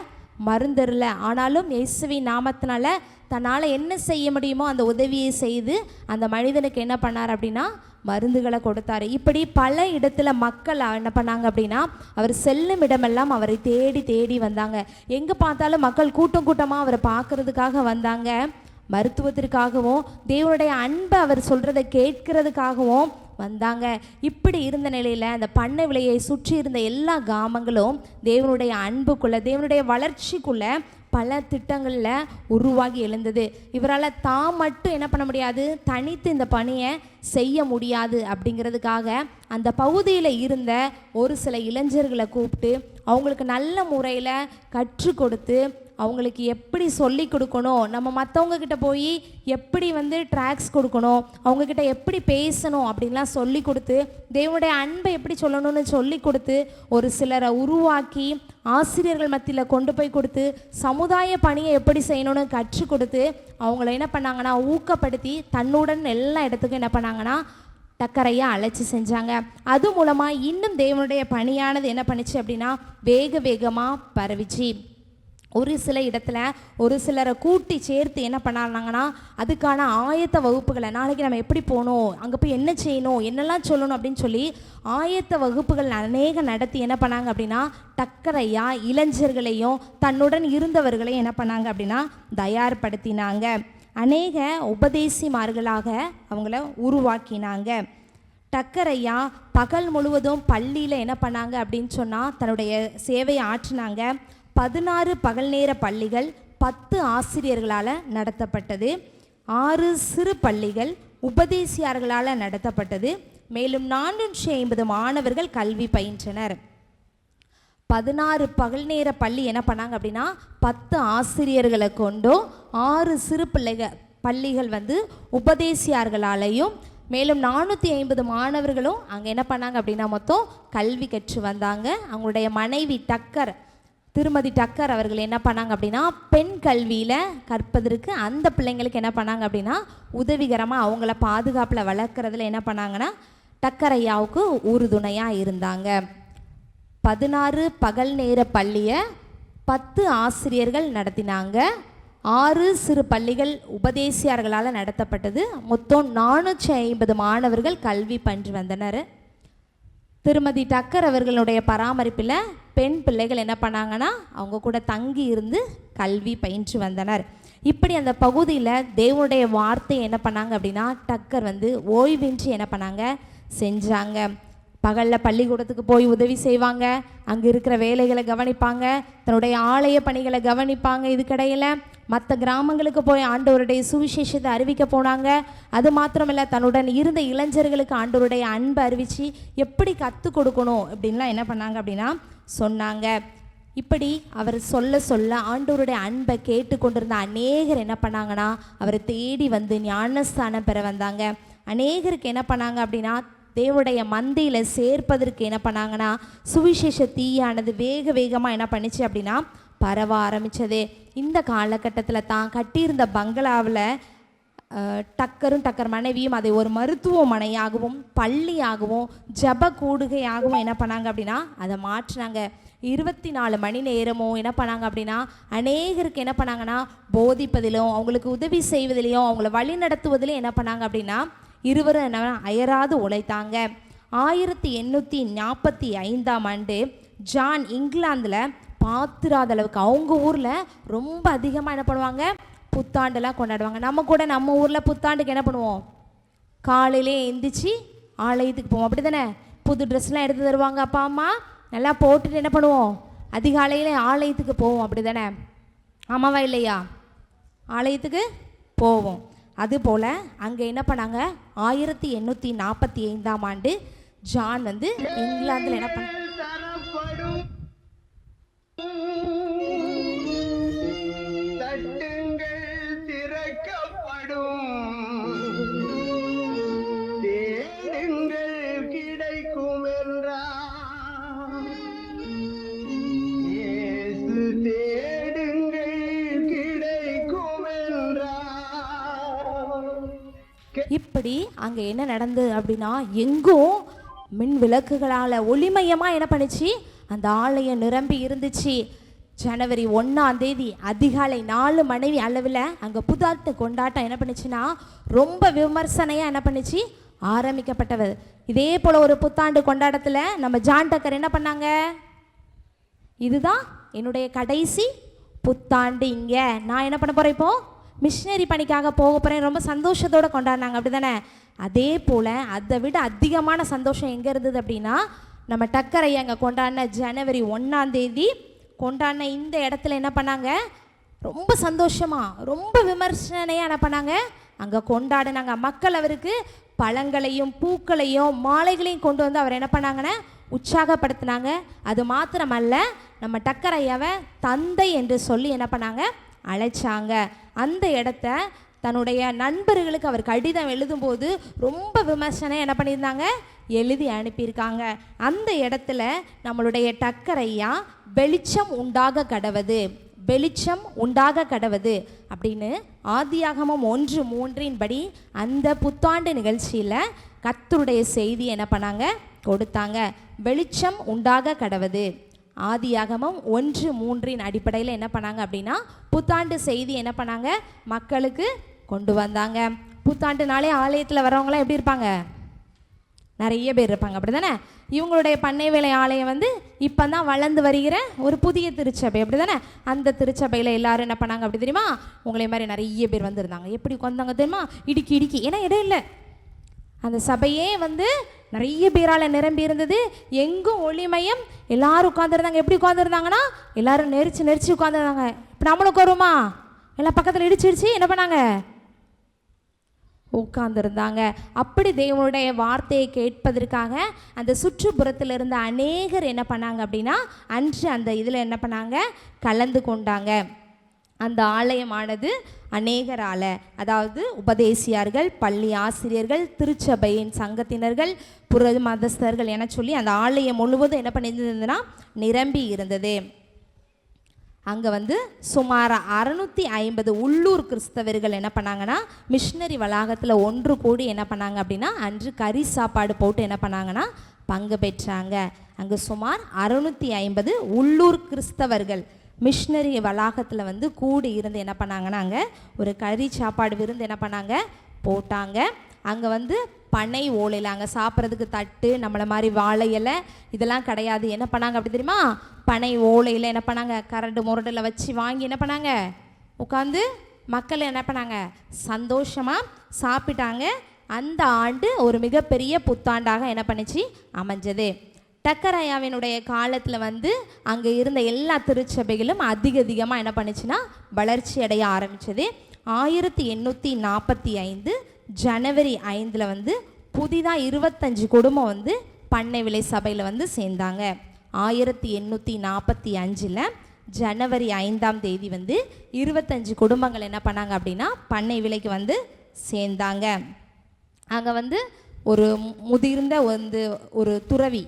மருந்து இல்லை. ஆனாலும் இயேசுவின் நாமத்தினால தன்னால் என்ன செய்ய முடியுமோ அந்த உதவியை செய்து அந்த மனிதனுக்கு என்ன பண்ணார் அப்படின்னா மருந்துகளை கொடுத்தாரு. இப்படி பல இடத்துல மக்கள் என்ன பண்ணாங்க அப்படின்னா அவர் செல்லும் இடமெல்லாம் அவரை தேடி வந்தாங்க. எங்கே பார்த்தாலும் மக்கள் கூட்டமாக அவரை பார்க்கறதுக்காக வந்தாங்க. மருத்துவத்திற்காகவும் தேவனுடைய அன்பை அவர் சொல்கிறத கேட்கறதுக்காகவும் வந்தாங்க. இப்படி இருந்த நிலையில் அந்த பண்ணை விலையை சுற்றி இருந்த எல்லா கிராமங்களும் தேவனுடைய அன்புக்குள்ளே, தேவனுடைய வளர்ச்சிக்குள்ளே பல திட்டங்களில் உருவாகி எழுந்தது. இவரால் தான் மட்டும் என்ன பண்ண முடியாது, தனித்து இந்த பணியை செய்ய முடியாது. அப்படிங்கிறதுக்காக அந்த பகுதியில் இருந்த ஒரு சில இளைஞர்களை கூப்பிட்டு அவங்களுக்கு நல்ல முறையில் கற்றுக் கொடுத்து அவங்களுக்கு எப்படி சொல்லி கொடுக்கணும், நம்ம மற்றவங்கக்கிட்ட போய் எப்படி ட்ராக்ஸ் கொடுக்கணும், அவங்கக்கிட்ட எப்படி பேசணும் அப்படின்லாம் சொல்லி கொடுத்து தேவனுடைய அன்பை எப்படி சொல்லணும்னு சொல்லி கொடுத்து ஒரு சிலரை உருவாக்கி ஆசிரியர்கள் மத்தியில் கொண்டு போய் கொடுத்து சமுதாய பணியை எப்படி செய்யணும்னு கற்றுக் கொடுத்து அவங்கள என்ன பண்ணாங்கன்னா ஊக்கப்படுத்தி தன்னுடன் எல்லா இடத்துக்கும் என்ன பண்ணாங்கன்னா டக்கரையா அழைச்சி செஞ்சாங்க. அது மூலமாக இன்னும் தேவனுடைய பணியானது என்ன பண்ணிச்சு அப்படின்னா வேக வேகமாக பரவிச்சு. ஒரு சில இடத்துல ஒரு சிலரை கூட்டி சேர்த்து என்ன பண்ணாங்கன்னா அதுக்கான ஆயத்த வகுப்புகளை, நாளைக்கு நம்ம எப்படி போகணும், அங்கே போய் என்ன செய்யணும், என்னெல்லாம் சொல்லணும் அப்படின்னு சொல்லி ஆயத்த வகுப்புகள் அநேக நடத்தி என்ன பண்ணாங்க அப்படின்னா டக்கரையா இளைஞர்களையும் தன்னுடன் இருந்தவர்களையும் என்ன பண்ணாங்க அப்படின்னா தயார்படுத்தினாங்க. அநேக உபதேசிமார்களாக அவங்கள உருவாக்கினாங்க. டக்கரையா பகல் முழுவதும் பள்ளியில் என்ன பண்ணாங்க அப்படின்னு சொன்னால் தன்னுடைய சேவையை ஆற்றினாங்க. 16 பகல் நேர பள்ளிகள் 10 ஆசிரியர்களால் நடத்தப்பட்டது. 6 சிறு பள்ளிகள் உபதேசியார்களால் நடத்தப்பட்டது. மேலும் 450 மாணவர்கள் கல்வி பயின்றனர். 16 பகல் நேர பள்ளி என்ன பண்ணாங்க அப்படின்னா 10 ஆசிரியர்களை கொண்டும் 6 சிறு பள்ளிகள் உபதேசியார்களாலையும் மேலும் 450 மாணவர்களும் அங்கே என்ன பண்ணாங்க அப்படின்னா மொத்தம் கல்வி கற்று வந்தாங்க. அவங்களுடைய மனைவி திருமதி டக்கர் அவர்கள் என்ன பண்ணாங்க அப்படின்னா பெண் கல்வியில் கற்பதற்கு அந்த பிள்ளைங்களுக்கு என்ன பண்ணாங்க அப்படின்னா உதவிகரமாக அவங்கள பாதுகாப்பில் வளர்க்குறதுல என்ன பண்ணாங்கன்னா டக்கர் ஐயாவுக்கு உறுதுணையாக இருந்தாங்க. 16 பகல் நேர பள்ளியை 10 ஆசிரியர்கள் நடத்தினாங்க. 6 சிறு பள்ளிகள் உபதேசியார்களால் நடத்தப்பட்டது. மொத்தம் 450 மாணவர்கள் கல்வி பயின்று வந்தனர். திருமதி டக்கர் அவர்களுடைய பராமரிப்பில் பெண் பிள்ளைகள் என்ன பண்ணாங்கன்னா அவங்க கூட தங்கி இருந்து கல்வி பயின்று வந்தனர். இப்படி அந்த பகுதியில் தேவனுடைய வார்த்தை என்ன பண்ணாங்க அப்படின்னா டக்கர் ஓய்வின்றி என்ன பண்ணாங்க செஞ்சாங்க. பகலில் பள்ளிக்கூடத்துக்கு போய் உதவி செய்வாங்க, அங்கே இருக்கிற வேலைகளை கவனிப்பாங்க, தன்னுடைய ஆலய பணிகளை கவனிப்பாங்க. இதுக்கிடையில் மற்ற கிராமங்களுக்கு போய் ஆண்டவருடைய சுவிசேஷத்தை அறிவிக்க போனாங்க. அது மாத்திரமில்லை, தன்னுடன் இருந்த இளைஞர்களுக்கு ஆண்டவருடைய அன்பை அறிவித்து எப்படி கற்றுக் கொடுக்கணும் அப்படின்லாம் என்ன பண்ணாங்க அப்படின்னா சொன்னாங்க. இப்படி அவர் சொல்ல சொல்ல ஆண்டவருடைய அன்பை கேட்டு கொண்டிருந்த அநேகர் என்ன பண்ணாங்கன்னா அவரை தேடி ஞானஸ்தானம் பெற வந்தாங்க. அநேகருக்கு என்ன பண்ணாங்க அப்படின்னா தேவனுடைய மந்தையில் சேர்ப்பதற்கு என்ன பண்ணாங்கன்னா சுவிசேஷ தீயானது வேக வேகமாக என்ன பண்ணிச்சு அப்படின்னா பரவ ஆரம்பித்தது. இந்த காலகட்டத்தில் தான் கட்டியிருந்த பங்களாவில் டக்கர் மனைவியும் அதை ஒரு மருத்துவமனையாகவும் பள்ளியாகவும் ஜப கூடுகையாகவும் என்ன பண்ணாங்க அப்படின்னா அதை மாற்றினாங்க. 24 மணி நேரமும் என்ன பண்ணாங்க அப்படின்னா அநேகருக்கு என்ன பண்ணாங்கன்னா போதிப்பதிலும் அவங்களுக்கு உதவி செய்வதிலையும் அவங்கள வழி நடத்துவதிலும் என்ன பண்ணாங்க அப்படின்னா இருவரும் என்ன அயராது உழைத்தாங்க. 1845ஆம் ஆண்டு ஜான் இங்கிலாந்தில் பார்த்துராத அளவுக்கு அவங்க ஊரில் ரொம்ப அதிகமாக என்ன பண்ணுவாங்க புத்தாண்டெல்லாம் கொண்டாடுவாங்க. நம்ம கூட நம்ம ஊரில் புத்தாண்டுக்கு என்ன பண்ணுவோம், காலையிலே எந்திரிச்சு ஆலயத்துக்கு போவோம், அப்படி தானே? புது ட்ரெஸ்லாம் எடுத்து தருவாங்க அப்பா அம்மா, நல்லா போட்டுட்டு என்ன பண்ணுவோம் அதிகாலையில் ஆலயத்துக்கு போவோம், அப்படி தானே? ஆமாவா இல்லையா? ஆலயத்துக்கு போவோம். அதுபோல் அங்கே என்ன பண்ணாங்க 1845ஆம் ஆண்டு ஜான் இங்கிலாந்தில் என்ன பண்ண இப்படி அங்கே என்ன நடந்தது அப்படின்னா எங்கும் மின் விளக்குகளால் ஒளிமயமாக என்ன பண்ணிச்சு அந்த ஆலயம் நிரம்பி இருந்துச்சு. ஜனவரி 1ஆம் தேதி அதிகாலை 4 மணி அளவில் அங்கே புத்தாட்டு கொண்டாட்டம் என்ன பண்ணிச்சுன்னா ரொம்ப விமர்சனையாக என்ன பண்ணிச்சு ஆரம்பிக்கப்பட்டது. இதே போல் ஒரு புத்தாண்டு கொண்டாட்டத்தில் நம்ம ஜான் டக்கர் என்ன பண்ணாங்க, இதுதான் என்னுடைய கடைசி புத்தாண்டு, இங்கே நான் என்ன பண்ண போகிறேன் இப்போ மிஷினரி பணிக்காக போக போகிறேன் ரொம்ப சந்தோஷத்தோடு கொண்டாடினாங்க, அப்படி தானே? அதே போல் அதை விட அதிகமான சந்தோஷம் எங்கே இருந்தது அப்படின்னா, நம்ம டக்கரை அங்கே கொண்டாடின ஜனவரி 1ஆம் தேதி கொண்டாடின இந்த இடத்துல என்ன பண்ணாங்க, ரொம்ப சந்தோஷமாக ரொம்ப விமர்சனையாக என்ன பண்ணாங்க, அங்கே கொண்டாடினாங்க. மக்கள் அவருக்கு பழங்களையும் பூக்களையும் மாலைகளையும் கொண்டு வந்து அவர் என்ன பண்ணாங்கன்னா உற்சாகப்படுத்தினாங்க. அது மாத்திரமல்ல, நம்ம டக்கரையாவை தந்தை என்று சொல்லி என்ன பண்ணாங்க அழைச்சாங்க. அந்த இடத்த தன்னுடைய நண்பர்களுக்கு அவர் கடிதம் எழுதும்போது ரொம்ப விமர்சனை என்ன பண்ணியிருந்தாங்க, எழுதி அனுப்பியிருக்காங்க. அந்த இடத்துல நம்மளுடைய டக்கரையா வெளிச்சம் உண்டாக கடவது, வெளிச்சம் உண்டாக கடவது அப்படின்னு ஆதியாகமம் 1:3 படி அந்த புத்தாண்டு நிகழ்ச்சியில் கர்த்தருடைய செய்தி என்ன பண்ணாங்க கொடுத்தாங்க. வெளிச்சம் உண்டாக கடவது ஆதியாகமம் 1:3 அடிப்படையில் என்ன பண்ணாங்க அப்படின்னா புத்தாண்டு செய்தி என்ன பண்ணாங்க மக்களுக்கு கொண்டு வந்தாங்க. புத்தாண்டுனாலே ஆலயத்தில் வரவங்களாம் எப்படி இருப்பாங்க, நிறைய பேர் இருப்பாங்க, அப்படி தானே? இவங்களுடைய பண்ணை வேலை ஆலயம் வந்து இப்போ தான் வளர்ந்து வருகிற ஒரு புதிய திருச்சபை, அப்படி தானே? அந்த திருச்சபையில் எல்லாரும் என்ன பண்ணாங்க அப்படி தெரியுமா, உங்களை மாதிரி நிறைய பேர் வந்திருந்தாங்க. எப்படி வந்தாங்க தெரியுமா, இடுக்கி இடுக்கி, ஏன்னா இடம் இல்லை. அந்த சபையே வந்து நிறைய பேரால் நிரம்பி இருந்தது. எங்கும் ஒளிமயம், எல்லாரும் உட்காந்துருந்தாங்க. எப்படி உட்காந்துருந்தாங்கன்னா எல்லாரும் நெரிச்சு நெரிச்சு உட்காந்துருந்தாங்க. இப்போ நம்மளுக்கு வருமா, எல்லாம் பக்கத்தில் இடிச்சிடுச்சு என்ன பண்ணாங்க உட்கார்ந்துருந்தாங்க. அப்படி தேவனுடைய வார்த்தையை கேட்பதற்காக அந்த சுற்றுப்புறத்தில் இருந்த அநேகர் என்ன பண்ணாங்க அப்படின்னா அன்று அந்த இதில் என்ன பண்ணாங்க கலந்து கொண்டாங்க. அந்த ஆலயமானது அநேகரால், அதாவது உபதேசியார்கள், பள்ளி ஆசிரியர்கள், திருச்சபையின் சங்கத்தினர்கள், புற மதஸ்தர்கள் என சொல்லி அந்த ஆலயம் முழுவதும் என்ன பண்ணியிருந்ததுன்னா நிரம்பி இருந்தது. அங்கே வந்து சுமார் 650 உள்ளூர் கிறிஸ்தவர்கள் என்ன பண்ணாங்கன்னா மிஷினரி வளாகத்தில் ஒன்று கூடி என்ன பண்ணாங்க அப்படின்னா அன்று கறி சாப்பாடு போட்டு என்ன பண்ணாங்கன்னா பங்கு பெற்றாங்க. அங்கே சுமார் 650 உள்ளூர் கிறிஸ்தவர்கள் மிஷினரி வளாகத்தில் வந்து கூடி இருந்து என்ன பண்ணாங்கன்னா அங்கே ஒரு கறி சாப்பாடு விருந்து என்ன பண்ணாங்க போட்டாங்க. அங்கே வந்து பனை ஓலையில் அங்கே சாப்பிட்றதுக்கு தட்டு நம்மளை மாதிரி வாழை இலை இதெல்லாம் கிடையாது. என்ன பண்ணாங்க அப்படி தெரியுமா, பனை ஓலையில் என்ன பண்ணாங்க கரண்டு முரடில் வச்சு வாங்கி என்ன பண்ணாங்க உட்காந்து மக்கள் என்ன பண்ணாங்க சந்தோஷமாக சாப்பிட்டாங்க. அந்த ஆண்டு ஒரு மிகப்பெரிய புத்தாண்டாக என்ன பண்ணிச்சு அமைஞ்சது. டக்கரையாவினுடைய காலத்தில் வந்து அங்கே இருந்த எல்லா திருச்சபைகளும் அதிகமாக என்ன பண்ணிச்சுன்னா வளர்ச்சி அடைய ஆரம்பித்தது. 1845 ஜனவரி 5 வந்து புதிதாக 25 குடும்பம் வந்து பண்ணை விலை சபையில் வந்து சேர்ந்தாங்க. 1845 ஜனவரி 5 வந்து 25 குடும்பங்கள் என்ன பண்ணாங்க அப்படின்னா பண்ணை விலைக்கு வந்து சேர்ந்தாங்க. அங்கே வந்து ஒரு முதிர்ந்த வந்து ஒரு துறவி,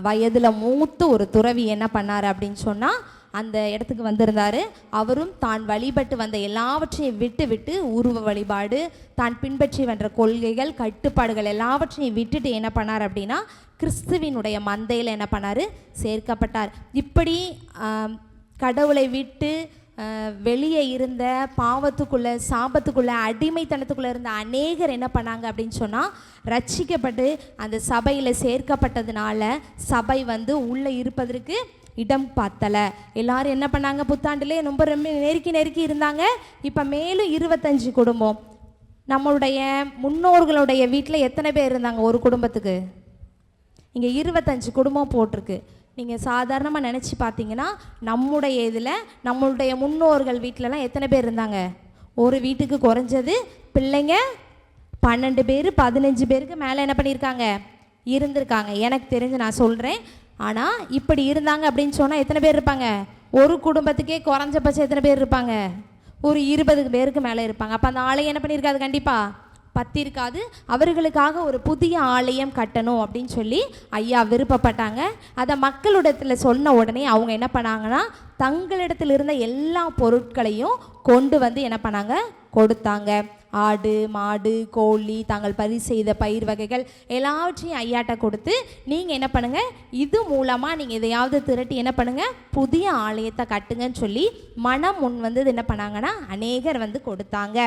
வயதில் மூத்த ஒரு துறவி என்ன பண்ணார் அப்படின்னு சொன்னால் அந்த இடத்துக்கு வந்திருந்தார். அவரும் தான் வழிபட்டு வந்த எல்லாவற்றையும் விட்டு உருவ வழிபாடு, தான் பின்பற்றி வந்த கொள்கைகள் கட்டுப்பாடுகள் எல்லாவற்றையும் விட்டுட்டு என்ன பண்ணார் அப்படின்னா கிறிஸ்துவினுடைய மந்தையில் என்ன பண்ணார் சேர்க்கப்பட்டார். இப்படி கடவுளை விட்டு வெளியே இருந்த பாவத்துக்குள்ளே சாபத்துக்குள்ளே அடிமைத்தனத்துக்குள்ளே இருந்த அநேகர் என்ன பண்ணாங்க அப்படின்னு சொன்னால் ரட்சிக்கப்பட்டு அந்த சபையில் சேர்க்கப்பட்டதுனால சபை வந்து உள்ளே இருப்பதற்கு இடம் பார்த்தலை. எல்லாரும் என்ன பண்ணாங்க புத்தாண்டிலே ரொம்ப நெருக்கி இருந்தாங்க. இப்போ மேலும் 25 குடும்பம். நம்மளுடைய முன்னோர்களுடைய வீட்டில் எத்தனை பேர் இருந்தாங்க ஒரு குடும்பத்துக்கு? இங்கே 25 குடும்பம் போட்டிருக்கு. நீங்கள் சாதாரணமாக நினச்சி பார்த்தீங்கன்னா நம்முடைய இதில் நம்மளுடைய முன்னோர்கள் வீட்டிலலாம் எத்தனை பேர் இருந்தாங்க? ஒரு வீட்டுக்கு குறைஞ்சது பிள்ளைங்க 12 பேர் 15 பேருக்கு மேலே என்ன பண்ணியிருக்காங்க இருந்திருக்காங்க. எனக்கு தெரிஞ்சு நான் சொல்கிறேன். ஆனால் இப்படி இருந்தாங்க அப்படின்னு சொன்னால் எத்தனை பேர் இருப்பாங்க? ஒரு குடும்பத்துக்கே குறைஞ்சபட்சம் எத்தனை பேர் இருப்பாங்க? ஒரு 20 பேருக்கு மேலே இருப்பாங்க. அப்போ அந்த ஆலயம் என்ன பண்ணியிருக்காது, கண்டிப்பாக பத்திருக்காது. அவர்களுக்காக ஒரு புதிய ஆலயம் கட்டணும் அப்படின்னு சொல்லி ஐயா விருப்பப்பட்டாங்க. அதை மக்களிடத்தில் சொன்ன உடனே அவங்க என்ன பண்ணாங்கன்னா தங்களிடத்தில் இருந்த எல்லா பொருட்களையும் கொண்டு வந்து என்ன பண்ணாங்க கொடுத்தாங்க. ஆடு மாடு கோழி தாங்கள் பரிசு செய்த பயிர் வகைகள் எல்லாவற்றையும் ஐயாட்ட கொடுத்து நீங்கள் என்ன பண்ணுங்கள், இது மூலமாக நீங்கள் எதையாவது திரட்டி என்ன பண்ணுங்கள், புதிய ஆலயத்தை கட்டுங்கன்னு சொல்லி மனம் முன் வந்து என்ன பண்ணாங்கன்னா அநேகர் வந்து கொடுத்தாங்க.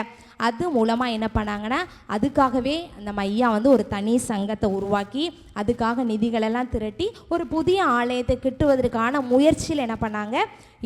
அது மூலமாக என்ன பண்ணாங்கன்னா அதுக்காகவே நம்ம ஐயா வந்து ஒரு தனி சங்கத்தை உருவாக்கி அதுக்காக நிதிகளெல்லாம் திரட்டி ஒரு புதிய ஆலயத்தை கட்டுவதற்கான முயற்சியில் என்ன பண்ணாங்க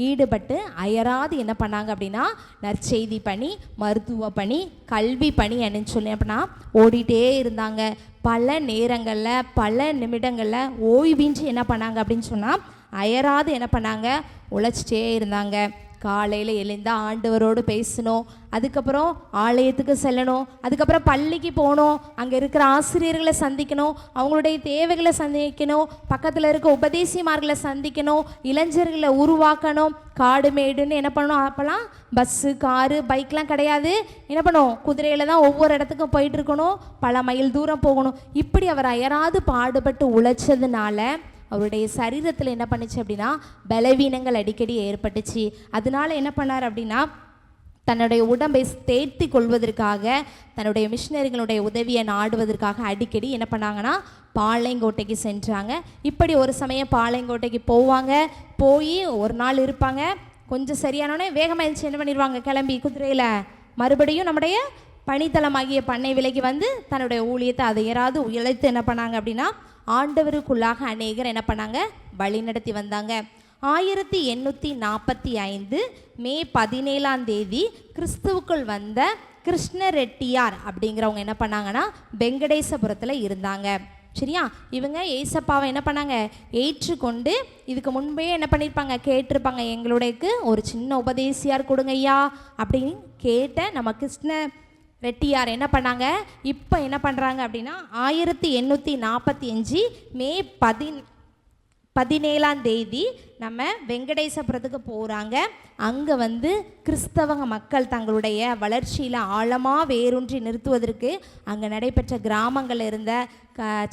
ஈடுபட்டு அயராது என்ன பண்ணாங்க அப்படின்னா நற்செய்தி பணி, மருத்துவ பணி, கல்வி பணி அப்படின்னு சொல்லி அப்படின்னா ஓடிட்டே இருந்தாங்க. பல நேரங்களில் பல நிமிடங்களில் ஓய்வின்றி என்ன பண்ணாங்க அப்படின்னு சொன்னால் அயராது என்ன பண்ணாங்க உழைச்சிட்டே இருந்தாங்க. காலையில் எழுந்தால் ஆண்டவரோடு பேசணும், அதுக்கப்புறம் ஆலயத்துக்கு செல்லணும், அதுக்கப்புறம் பள்ளிக்கு போகணும், அங்கே இருக்கிற ஆசிரியர்களை சந்திக்கணும், அவங்களுடைய தேவைகளை சந்திக்கணும், பக்கத்தில் இருக்க உபதேசிமார்களை சந்திக்கணும், இளைஞர்களை உருவாக்கணும். காடு மேடுன்னு என்ன பண்ணணும், அப்போல்லாம் பஸ்ஸு காரு பைக்லாம் கிடையாது. என்ன பண்ணணும், குதிரையில் தான் ஒவ்வொரு இடத்துக்கும் போயிட்டு இருக்கணும், பல மைல் தூரம் போகணும். இப்படி அவர் அயராது பாடுபட்டு உழைச்சதுனால அவருடைய சரீரத்தில் என்ன பண்ணுச்சு அப்படின்னா பலவீனங்கள் அடிக்கடி ஏற்பட்டுச்சு. அதனால என்ன பண்ணார் அப்படின்னா தன்னுடைய உடம்பை தேர்த்தி கொள்வதற்காக தன்னுடைய மிஷினரிகளுடைய உதவியை நாடுவதற்காக அடிக்கடி என்ன பண்ணாங்கன்னா பாளையங்கோட்டைக்கு சென்றாங்க. இப்படி ஒரு சமயம் பாளையங்கோட்டைக்கு போவாங்க, போய் ஒரு நாள் இருப்பாங்க, கொஞ்சம் சரியானோடனே வேகமாக எழுந்துச்சு என்ன பண்ணிடுவாங்க, கிளம்பி குதிரையில் மறுபடியும் நம்முடைய பணித்தளமாகிய பண்ணை விலைக்கு வந்து தன்னுடைய ஊழியத்தை அதை யாராவது உழைத்து என்ன பண்ணாங்க அப்படின்னா ஆண்டவருக்குள்ளாக அநேகர் என்ன பண்ணாங்க வழி நடத்தி வந்தாங்க. 1845 மே 17 கிறிஸ்துவுக்குள் வந்த கிருஷ்ண ரெட்டியார் அப்படிங்கிறவங்க என்ன பண்ணாங்கன்னா வெங்கடேசபுரத்தில் இருந்தாங்க. சரியா, இவங்க ஏசப்பாவை என்ன பண்ணாங்க ஏற்றுக்கொண்டு இதுக்கு முன்பே என்ன பண்ணியிருப்பாங்க கேட்டிருப்பாங்க, எங்களுடையக்கு ஒரு சின்ன உபதேசியார் கொடுங்க ஐயா அப்படின்னு கேட்ட நம்ம கிருஷ்ண ரெட்டியார் என்ன பண்ணாங்க இப்போ என்ன பண்ணுறாங்க அப்படின்னா 1845 மே 17 நம்ம வெங்கடேசபுரத்துக்கு போகிறாங்க. அங்கே வந்து கிறிஸ்தவ மக்கள் தங்களுடைய வளர்ச்சியில் ஆழமாக வேரூன்றி நிறுத்துவதற்கு அங்கே நடைபெற்ற கிராமங்களில் இருந்த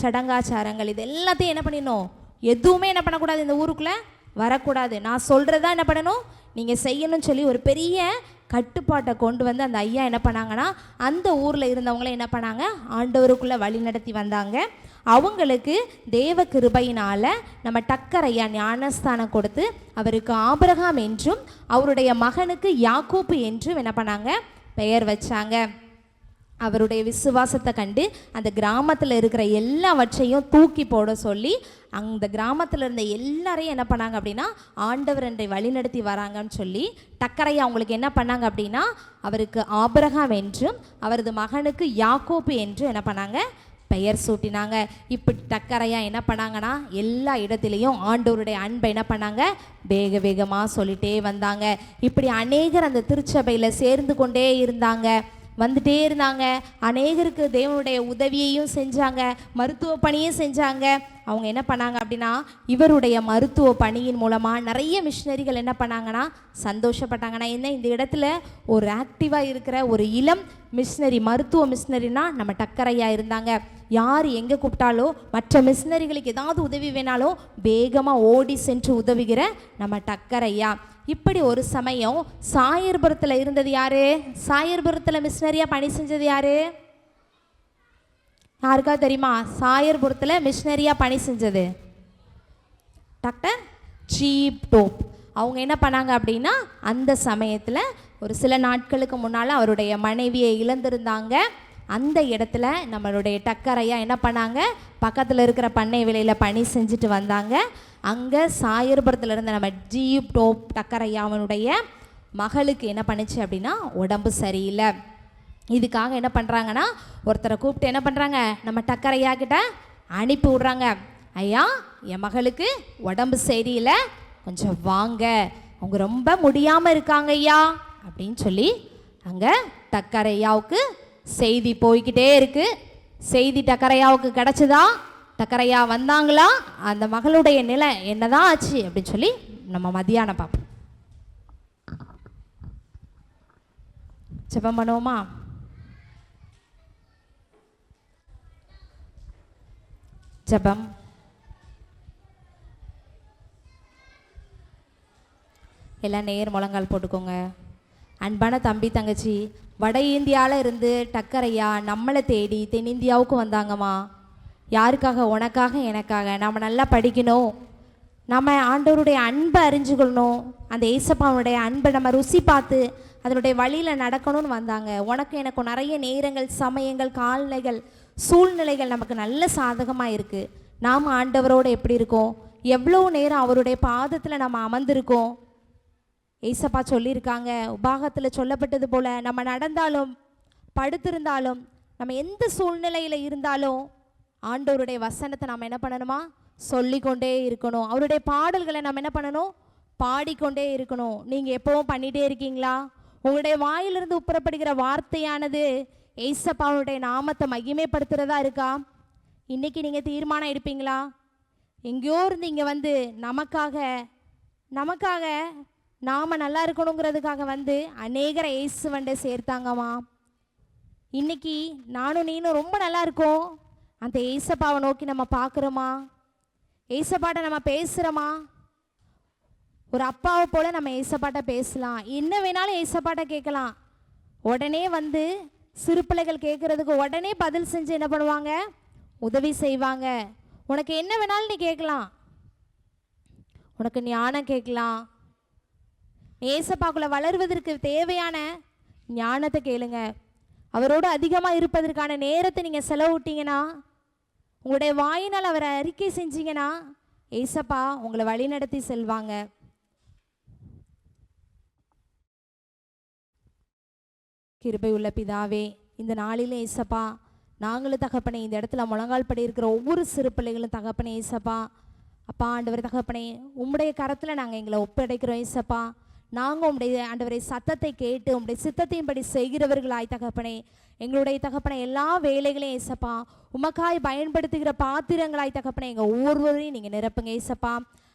சடங்காச்சாரங்கள் இது எல்லாத்தையும் என்ன பண்ணிடணும், எதுவுமே என்ன பண்ணக்கூடாது, இந்த ஊருக்குள்ளே வரக்கூடாது, நான் சொல்கிறதா என்ன பண்ணணும் நீங்கள் செய்யணும்னு சொல்லி ஒரு பெரிய கட்டுப்பாட்டை கொண்டு வந்து அந்த ஐயா என்ன பண்ணாங்கன்னா அந்த ஊரில் இருந்தவங்கள என்ன பண்ணாங்க ஆண்டவருக்குள்ளே வழி நடத்தி வந்தாங்க. அவங்களுக்கு தேவ கிருபையினால் நம்ம டக்கர் ஐயா ஞானஸ்தானம் கொடுத்து அவருக்கு ஆபிரகாம் என்றும் அவருடைய மகனுக்கு யாக்கோப்பு என்றும் என்ன பண்ணாங்க பெயர் வச்சாங்க. அவருடைய விசுவாசத்தை கண்டு அந்த கிராமத்தில் இருக்கிற எல்லாவற்றையும் தூக்கி போட சொல்லி அந்த கிராமத்தில் இருந்த எல்லாரையும் என்ன பண்ணாங்க அப்படின்னா ஆண்டவர் என்றை வழிநடத்தி வராங்கன்னு சொல்லி டக்கரையா அவங்களுக்கு என்ன பண்ணாங்க அப்படின்னா அவருக்கு ஆபிரகாம் என்றும் அவரது மகனுக்கு யாக்கோப்பு என்றும் என்ன பண்ணாங்க பெயர் சூட்டினாங்க. இப்படி டக்கரையா என்ன பண்ணாங்கன்னா எல்லா இடத்துலையும் ஆண்டவருடைய அன்பை என்ன பண்ணாங்க வேக வேகமாக சொல்லிட்டே வந்தாங்க. இப்படி அநேகர் அந்த திருச்சபையில் சேர்ந்து கொண்டே இருந்தாங்க, வந்துட்டே இருந்தாங்க. அநேகருக்கு தேவனுடைய உதவியையும் செஞ்சாங்க, மருத்துவ பணியும் செஞ்சாங்க. அவங்க என்ன பண்ணாங்க அப்படின்னா இவருடைய மருத்துவ பணியின் மூலமாக நிறைய மிஷினரிகள் என்ன பண்ணாங்கன்னா சந்தோஷப்பட்டாங்கன்னா என்ன இந்த இடத்துல ஒரு ஆக்டிவாக இருக்கிற ஒரு இளம் மிஷினரி மருத்துவ மிஷினரினா நம்ம டக்கரையா இருந்தாங்க. யார் எங்கே கூப்பிட்டாலோ மற்ற மிஷினரிகளுக்கு ஏதாவது உதவி வேணாலும் வேகமாக ஓடி சென்று உதவுகிற நம்ம டக்கரையா. இப்படி ஒரு சமயம் சாயர்புரத்தில் இருந்தது யாரு, சாயர்புரத்தில் மிஷினரியாக பணி செஞ்சது யாரு யாருக்கா தெரியுமா, சாயர்புரத்தில் மிஷினரியாக பணி செஞ்சது டாக்டர் சீப் டோப். அவங்க என்ன பண்ணாங்க அப்படின்னா அந்த சமயத்தில் ஒரு சில நாட்களுக்கு முன்னால் அவருடைய மனைவியை இழந்திருந்தாங்க. அந்த இடத்துல நம்மளுடைய டக்கரையா என்ன பண்ணாங்க பக்கத்தில் இருக்கிற பண்ணை விலையில் பணி செஞ்சுட்டு வந்தாங்க. அங்கே சாயர்புரத்தில் இருந்த நம்ம ஜீப் டோப் டக்கரையாவனுடைய மகளுக்கு என்ன பண்ணுச்சு அப்படின்னா உடம்பு சரியில்லை. இதுக்காக என்ன பண்ணுறாங்கன்னா ஒருத்தரை கூப்பிட்டு என்ன பண்ணுறாங்க நம்ம டக்கரையா கிட்ட அனுப்பி விட்றாங்க. ஐயா என் மகளுக்கு உடம்பு சரியில்லை, கொஞ்சம் வாங்க, அவங்க ரொம்ப முடியாமல் இருக்காங்க ஐயா அப்படின்னு சொல்லி அங்கே டக்கரையாவுக்கு செய்தி போய்கிட்டே இருக்கு. செய்தி டக்கரையாவுக்கு கிடச்சிதா, டக்கரையா வந்தாங்களா, அந்த மகளுடைய நிலை என்னதான் ஆச்சு அப்படின்னு சொல்லி நம்ம மதியானம் பார்ப்போம். ஜெபம் பண்ணுவோமா? ஜெபம். எல்லாம் நேர் முழங்கால் போட்டுக்கோங்க. அன்பான தம்பி தங்கச்சி, வட இந்தியாவில் இருந்து டக்கரையா நம்மளை தேடி தென்னிந்தியாவுக்கு வந்தாங்கம்மா. யாருக்காக? உனக்காக, எனக்காக. நம்ம நல்லா படிக்கணும், நம்ம ஆண்டவருடைய அன்பை அறிஞ்சுக்கணும், அந்த ஏசப்பாவுடைய அன்பை நம்ம ருசி பார்த்து அதனுடைய வழியில் நடக்கணும்னு வந்தாங்க. உனக்கு எனக்கும் நிறைய நேரங்கள், சமயங்கள், கால்நிலைகள், சூழ்நிலைகள் நமக்கு நல்ல சாதகமாக இருக்குது. நாம் ஆண்டவரோடு எப்படி இருக்கோம்? எவ்வளோ நேரம் அவருடைய பாதத்தில் நம்ம அமர்ந்திருக்கோம்? ஏசப்பா சொல்லியிருக்காங்க, உபாகத்தில் சொல்லப்பட்டது போல் நம்ம நடந்தாலும் படுத்திருந்தாலும் நம்ம எந்த சூழ்நிலையில் இருந்தாலும் ஆண்டவருடைய வசனத்தை நம்ம என்ன பண்ணணுமா? சொல்லிக்கொண்டே இருக்கணும். அவருடைய பாடல்களை நம்ம என்ன பண்ணணும்? பாடிக்கொண்டே இருக்கணும். நீங்கள் எப்பவும் பண்ணிகிட்டே இருக்கீங்களா? உங்களுடைய வாயிலிருந்து உப்புறப்படுகிற வார்த்தையானது ஏசப்பாவுடைய நாமத்தை மகிமைப்படுத்துகிறதா இருக்கா? இன்றைக்கி நீங்கள் தீர்மானம் எடுப்பீங்களா? எங்கேயோ இருந்து இங்கே வந்து நமக்காக நாம் நல்லா இருக்கணுங்கிறதுக்காக வந்து அநேகரை இயேசுவண்டை சேர்த்தாங்கம்மா. இன்றைக்கி நானும் நீனும் ரொம்ப நல்லா இருக்கோம். அந்த ஏசப்பாவை நோக்கி நம்ம பார்க்குறோமா? ஏசப்பாட்ட நம்ம பேசுகிறோமா? ஒரு அப்பாவை போல் நம்ம ஏசப்பாட்ட பேசலாம். என்ன வேணாலும் ஏசப்பாட்ட கேட்கலாம். உடனே வந்து சிறு பிள்ளைகள் கேட்குறதுக்கு உடனே பதில் செஞ்சு என்ன பண்ணுவாங்க? உதவி செய்வாங்க. உனக்கு என்ன வேணாலும் நீ கேட்கலாம். உனக்கு ஞானம் கேட்கலாம். ஏசப்பாக்குள்ள வளருவதற்கு தேவையான ஞானத்தை கேளுங்க. அவரோடு அதிகமாக இருப்பதற்கான நேரத்தை நீங்கள் செலவிட்டீங்கன்னா, உங்களுடைய வாயினால் அவரை அறிக்கை செஞ்சீங்கன்னா, ஏசப்பா உங்களை வழி நடத்தி செல்வாங்க. கிருபை உள்ள பிதாவே, இந்த நாளிலே ஏசப்பா நாங்களும் தகப்பனே, இந்த இடத்துல முழங்கால் படி இருக்கிற ஒவ்வொரு சிறு பிள்ளைகளும் தகப்பனே ஏசப்பா, அப்பா ஆண்டவர் தகப்பனே, உம்முடைய கரத்தில் நாங்கள் எங்களை ஒப்படைக்கிறோம் ஏசப்பா. நாங்கள் உம்முடைய ஆண்டவரை சத்தத்தை கேட்டு உம்முடைய சித்தத்தையும்படி செய்கிறவர்களாய் தகப்பனே, எங்களுடைய தகப்பனை எல்லா வேலைகளையும் ஏசப்பா உமக்காய் பயன்படுத்துகிற பாத்திரங்களாய் தகப்பனே எங்கள் ஒவ்வொருவரையும் நீங்கள் நிரப்புங்க ஏசப்பா.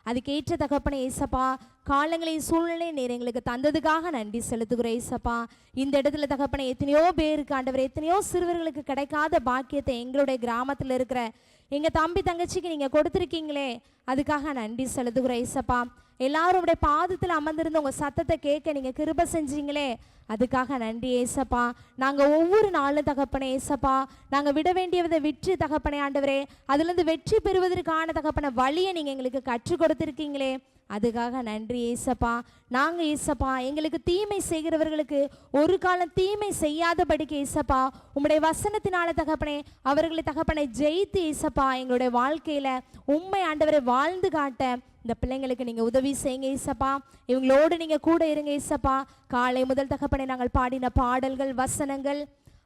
அதுக்கேற்ற தகப்பனை ஏசப்பா காலங்களையும் சூழ்நிலையும் நீர் எங்களுக்கு தந்ததுக்காக நன்றி செலுத்துகிறோம் ஏசப்பா. இந்த இடத்துல தகப்பனை எத்தனையோ பேருக்கு ஆண்டவர், எத்தனையோ சிறுவர்களுக்கு கிடைக்காத பாக்கியத்தை எங்களுடைய கிராமத்தில் இருக்கிற எங்கள் தம்பி தங்கச்சிக்கு நீங்கள் கொடுத்துருக்கீங்களே, அதுக்காக நன்றி செலுத்துகிறோம் ஏசப்பா. எல்லாருடைய பாதத்தில் அமர்ந்திருந்து உங்கள் சத்தத்தை கேட்க நீங்கள் கிருபை செஞ்சீங்களே, அதுக்காக நன்றி ஏசப்பா. நாங்கள் ஒவ்வொரு நாளும் தகப்பனே ஏசப்பா, நாங்கள் விட வேண்டியதை விற்று தகப்பனே ஆண்டவரே, அதுலேருந்து வெற்றி பெறுவதற்கான தகப்பனை வழியை நீங்கள் எங்களுக்கு கற்றுக் கொடுத்துருக்கீங்களே, அதுக்காக நன்றி ஏசப்பா. நாங்கள் ஏசப்பா எங்களுக்கு தீமை செய்கிறவர்களுக்கு ஒரு காலம் தீமை செய்யாதபடிக்கு ஏசப்பா உம்முடைய வசனத்தினால தகப்பனே அவர்களை தகப்பனை ஜெயித்து ஏசப்பா எங்களுடைய வாழ்க்கையில் உண்மை ஆண்டவரை வாழ்ந்து காட்ட இந்த பிள்ளைங்களுக்கு நீங்கள் உதவி செய்யுங்க ஏசப்பா. இவங்களோடு நீங்கள் கூட இருங்க ஏசப்பா. காலை முதல் தகப்பனை நாங்கள் பாடின பாடல்கள், வசனங்கள்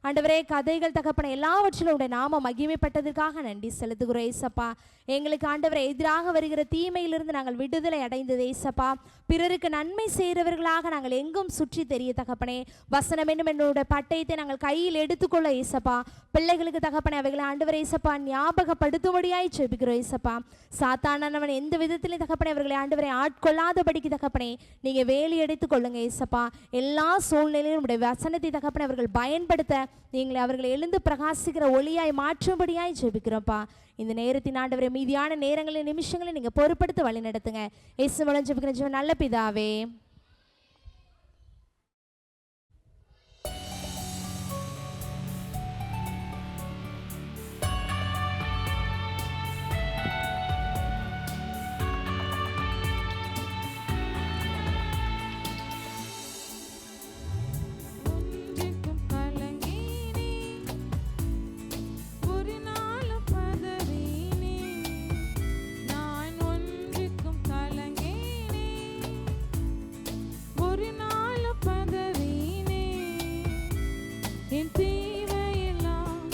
ஆண்டவரே, கதைகள் தகப்பனை எல்லாவற்றிலும் உடைய நாம மகிமைப்பட்டதற்காக நன்றி செலுத்துகிறோம் ஏசப்பா. எங்களுக்கு ஆண்டவரை எதிராக வருகிற தீமையிலிருந்து நாங்கள் விடுதலை அடைந்தது ஏசப்பா. பிறருக்கு நன்மை செய்கிறவர்களாக நாங்கள் எங்கும் சுற்றி தெரிய தகப்பனே, வசனம் என்னும் என்னோட பட்டயத்தை நாங்கள் கையில் எடுத்துக்கொள்ள ஏசப்பா. பிள்ளைகளுக்கு தகப்பனை அவைகளை ஆண்டவர் ஏசப்பா ஞாபகப்படுத்தும்படியாய் ஜெபிக்கிறோம் ஏசப்பா. சாத்தானவன் எந்த விதத்திலையும் தகப்பனை அவர்களை ஆண்டவரை ஆட்கொள்ளாதபடிக்கு தகப்பனே நீங்கள் வேலி எடுத்துக் கொள்ளுங்க ஏசப்பா. எல்லா சூழ்நிலையிலும் உடைய வசனத்தை தகப்பனை அவர்கள் பயன்படுத்த நீங்களை அவர்களை எழுந்து பிரகாசிக்கிற ஒளியாய் மாற்றும்படியாய் ஜெபிக்கிறோம்ப்பா. இந்த நேரத்தின் ஆண்டவரை மீதியான நேரங்களின் நிமிஷங்களை நீங்கள் பொறுப்படுத்த வழி நடத்துங்க. இயேசு மூலம் ஜெபிக்கிற ஜெபம் நல்ல பிதாவே. என் தேவையெல்லாம்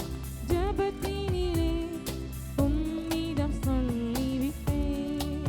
ஜெபத்தினிலே உம்மிடம் சொல்லிவிட்டேன்.